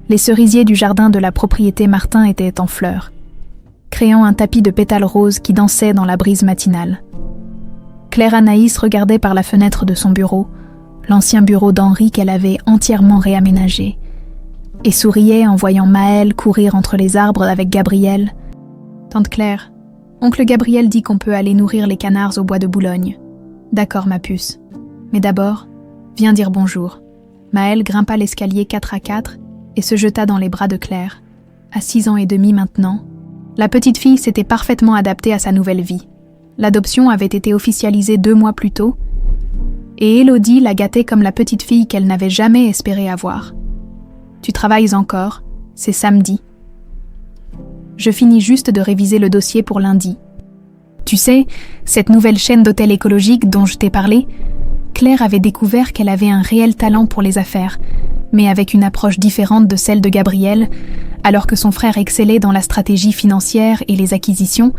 Les cerisiers du jardin de la propriété Martin étaient en fleurs, créant un tapis de pétales roses qui dansait dans la brise matinale. Claire Anaïs regardait par la fenêtre de son bureau, l'ancien bureau d'Henri qu'elle avait entièrement réaménagé, et souriait en voyant Maëlle courir entre les arbres avec Gabrielle. « Tante Claire, oncle Gabriel dit qu'on peut aller nourrir les canards au bois de Boulogne. »« D'accord, ma puce. Mais d'abord, viens dire bonjour. » Maëlle grimpa l'escalier 4 à 4 et se jeta dans les bras de Claire. À 6 ans et demi maintenant, la petite fille s'était parfaitement adaptée à sa nouvelle vie. L'adoption avait été officialisée 2 mois plus tôt, et Élodie la gâtait comme la petite fille qu'elle n'avait jamais espéré avoir. « Tu travailles encore, c'est samedi. Je finis juste de réviser le dossier pour lundi. Tu sais, cette nouvelle chaîne d'hôtels écologiques dont je t'ai parlé, Claire avait découvert qu'elle avait un réel talent pour les affaires, mais avec une approche différente de celle de Gabriel, alors que son frère excellait dans la stratégie financière et les acquisitions.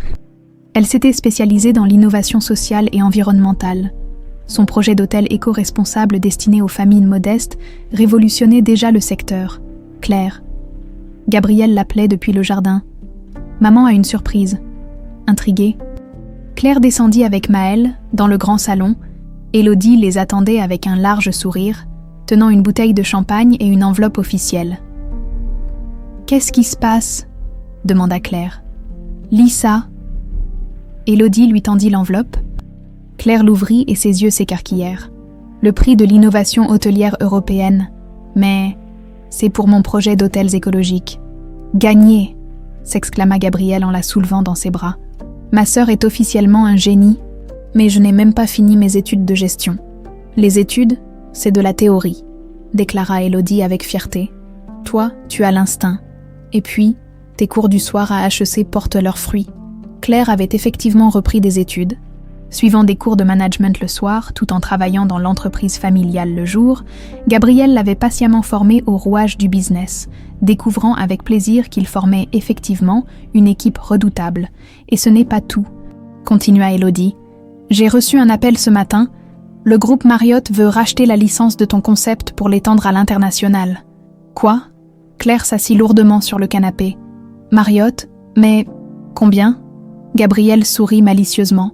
Elle s'était spécialisée dans l'innovation sociale et environnementale. Son projet d'hôtel éco-responsable destiné aux familles modestes révolutionnait déjà le secteur. Claire. Gabriel l'appelait depuis le jardin. Maman a une surprise. Intriguée, Claire descendit avec Maëlle dans le grand salon. Élodie les attendait avec un large sourire, tenant une bouteille de champagne et une enveloppe officielle. « Qu'est-ce qui se passe ?» demanda Claire. « Lis ça. » Élodie lui tendit l'enveloppe. Claire l'ouvrit et ses yeux s'écarquillèrent. Le prix de l'innovation hôtelière européenne. Mais c'est pour mon projet d'hôtels écologiques. Gagné, s'exclama Gabrielle en la soulevant dans ses bras. Ma sœur est officiellement un génie, mais je n'ai même pas fini mes études de gestion. Les études, c'est de la théorie, déclara Élodie avec fierté. Toi, tu as l'instinct. Et puis, tes cours du soir à HEC portent leurs fruits. Claire avait effectivement repris des études. Suivant des cours de management le soir, tout en travaillant dans l'entreprise familiale le jour, Gabrielle l'avait patiemment formée au rouage du business, découvrant avec plaisir qu'il formait effectivement une équipe redoutable. Et ce n'est pas tout, continua Élodie. J'ai reçu un appel ce matin. Le groupe Marriott veut racheter la licence de ton concept pour l'étendre à l'international. Quoi ? Claire s'assit lourdement sur le canapé. Marriott ? Mais combien ? Gabrielle sourit malicieusement.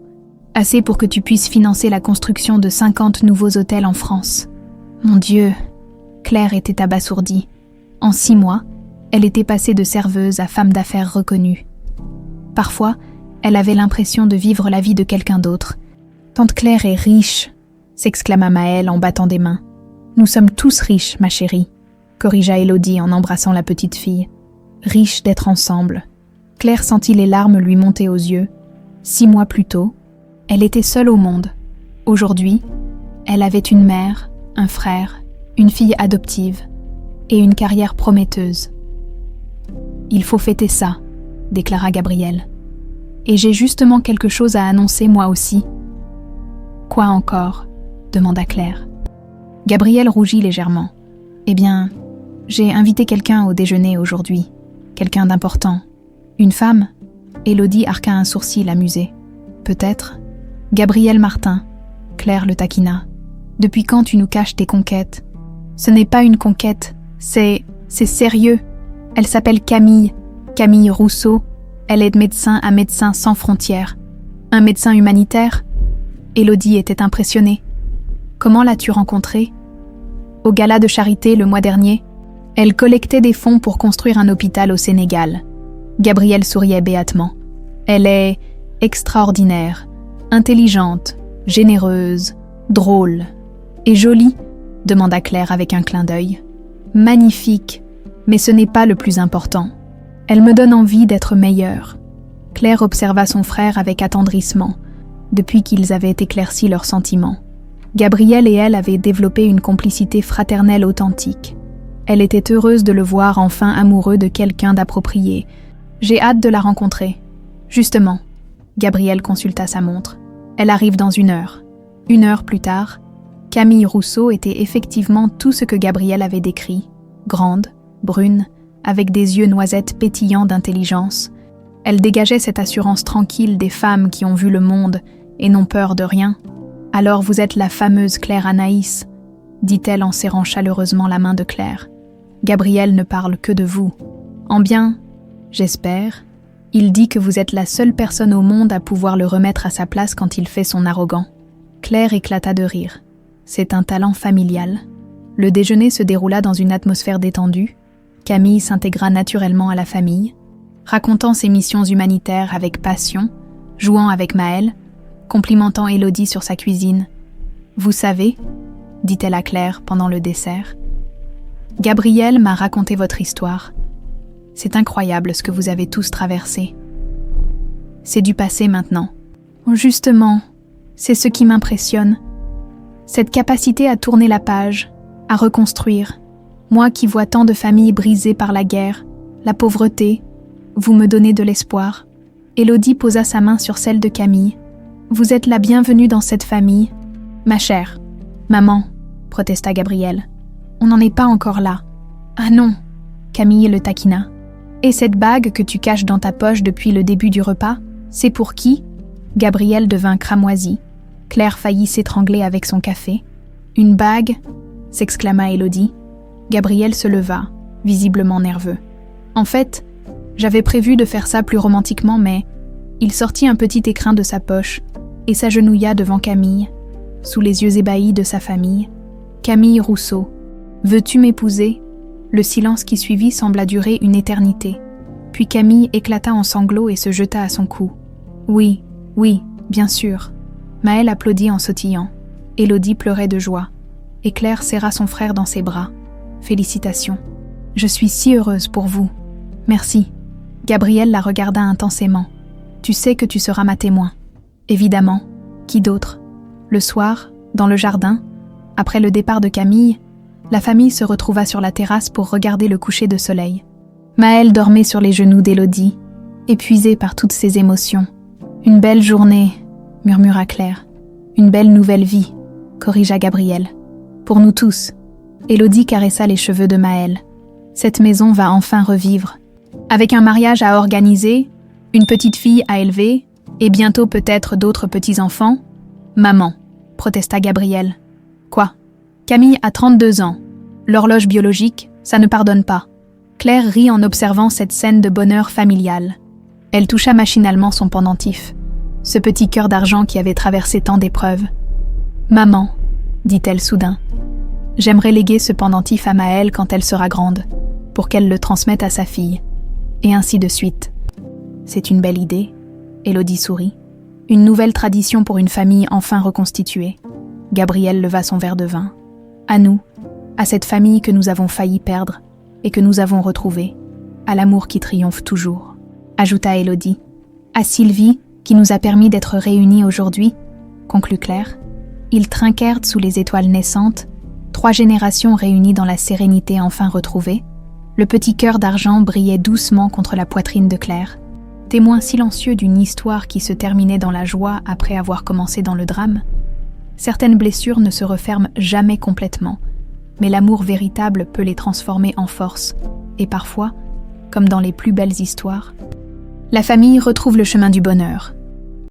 Assez pour que tu puisses financer la construction de 50 nouveaux hôtels en France. Mon Dieu, Claire était abasourdie. En 6 mois, elle était passée de serveuse à femme d'affaires reconnue. Parfois, elle avait l'impression de vivre la vie de quelqu'un d'autre. Tante Claire est riche, s'exclama Maëlle en battant des mains. Nous sommes tous riches, ma chérie, corrigea Élodie en embrassant la petite fille. Riches d'être ensemble. Claire sentit les larmes lui monter aux yeux. 6 mois plus tôt, elle était seule au monde. Aujourd'hui, elle avait une mère, un frère, une fille adoptive et une carrière prometteuse. « Il faut fêter ça », déclara Gabrielle. « Et j'ai justement quelque chose à annoncer moi aussi. »« Quoi encore ?» demanda Claire. Gabrielle rougit légèrement. « Eh bien, j'ai invité quelqu'un au déjeuner aujourd'hui. Quelqu'un d'important. Une femme ?» Élodie arqua un sourcil amusé. « Peut-être. » Gabrielle Martin. Claire le taquina. « Depuis quand tu nous caches tes conquêtes ? » Ce n'est pas une conquête, c'est sérieux. Elle s'appelle Camille Rousseau. Elle est médecin à Médecins sans frontières. Un médecin humanitaire ? Élodie était impressionnée. Comment l'as-tu rencontrée ? Au gala de charité le mois dernier. Elle collectait des fonds pour construire un hôpital au Sénégal. Gabrielle souriait béatement. Elle est extraordinaire, intelligente, généreuse, drôle. Et jolie ? Demanda Claire avec un clin d'œil. Magnifique, mais ce n'est pas le plus important. Elle me donne envie d'être meilleure. Claire observa son frère avec attendrissement, depuis qu'ils avaient éclairci leurs sentiments. Gabriel et elle avaient développé une complicité fraternelle authentique. Elle était heureuse de le voir enfin amoureux de quelqu'un d'approprié. J'ai hâte de la rencontrer. Justement, Gabriel consulta sa montre. Elle arrive dans 1 heure. 1 heure plus tard, Camille Rousseau était effectivement tout ce que Gabriel avait décrit. Grande, brune, avec des yeux noisettes pétillants d'intelligence. Elle dégageait cette assurance tranquille des femmes qui ont vu le monde et n'ont peur de rien. « Alors vous êtes la fameuse Claire Anaïs », dit-elle en serrant chaleureusement la main de Claire. « Gabriel ne parle que de vous. En bien, j'espère. Il dit que vous êtes la seule personne au monde à pouvoir le remettre à sa place quand il fait son arrogant. » Claire éclata de rire. C'est un talent familial. Le déjeuner se déroula dans une atmosphère détendue. Camille s'intégra naturellement à la famille, racontant ses missions humanitaires avec passion, jouant avec Maëlle, complimentant Élodie sur sa cuisine. « Vous savez, » dit-elle à Claire pendant le dessert, « Gabriel m'a raconté votre histoire. C'est incroyable ce que vous avez tous traversé. C'est du passé maintenant. Justement, c'est ce qui m'impressionne. Cette capacité à tourner la page, à reconstruire. Moi qui vois tant de familles brisées par la guerre, la pauvreté, vous me donnez de l'espoir. » Élodie posa sa main sur celle de Camille. « Vous êtes la bienvenue dans cette famille. »« Ma chère, maman, » protesta Gabriel. « On n'en est pas encore là. »« Ah non !» Camille le taquina. « Et cette bague que tu caches dans ta poche depuis le début du repas, c'est pour qui ?» Gabriel devint cramoisi. Claire faillit s'étrangler avec son café. « Une bague ?» s'exclama Élodie. Gabriel se leva, visiblement nerveux. « En fait, j'avais prévu de faire ça plus romantiquement, mais... » Il sortit un petit écrin de sa poche et s'agenouilla devant Camille, sous les yeux ébahis de sa famille. « Camille Rousseau, veux-tu m'épouser ?» Le silence qui suivit sembla durer une éternité. Puis Camille éclata en sanglots et se jeta à son cou. « Oui, oui, bien sûr. » Maëlle applaudit en sautillant. Élodie pleurait de joie. Et Claire serra son frère dans ses bras. « Félicitations. Je suis si heureuse pour vous. Merci. » Gabriel la regarda intensément. « Tu sais que tu seras ma témoin. » Évidemment. Qui d'autre ? Le soir, dans le jardin, après le départ de Camille, la famille se retrouva sur la terrasse pour regarder le coucher de soleil. Maëlle dormait sur les genoux d'Élodie, épuisée par toutes ses émotions. « Une belle journée, » murmura Claire. « Une belle nouvelle vie, » corrigea Gabriel. « Pour nous tous. » Élodie caressa les cheveux de Maëlle. « Cette maison va enfin revivre. Avec un mariage à organiser, une petite fille à élever, et bientôt peut-être d'autres petits-enfants. »« Maman, » protesta Gabriel. « Quoi ? Camille a 32 ans. L'horloge biologique, ça ne pardonne pas. » Claire rit en observant cette scène de bonheur familial. Elle toucha machinalement son pendentif, ce petit cœur d'argent qui avait traversé tant d'épreuves. « Maman, » dit-elle soudain, « j'aimerais léguer ce pendentif à Maëlle quand elle sera grande, pour qu'elle le transmette à sa fille. » Et ainsi de suite. « C'est une belle idée. » Élodie sourit. « Une nouvelle tradition pour une famille enfin reconstituée. » Gabriel leva son verre de vin. « À nous, à cette famille que nous avons failli perdre et que nous avons retrouvée, à l'amour qui triomphe toujours. » Ajouta Élodie. « À Sylvie, qui nous a permis d'être réunis aujourd'hui, » conclut Claire. Ils trinquèrent sous les étoiles naissantes, 3 générations réunies dans la sérénité enfin retrouvée. Le petit cœur d'argent brillait doucement contre la poitrine de Claire. Témoin silencieux d'une histoire qui se terminait dans la joie après avoir commencé dans le drame. Certaines blessures ne se referment jamais complètement, mais l'amour véritable peut les transformer en force, et parfois, comme dans les plus belles histoires, la famille retrouve le chemin du bonheur.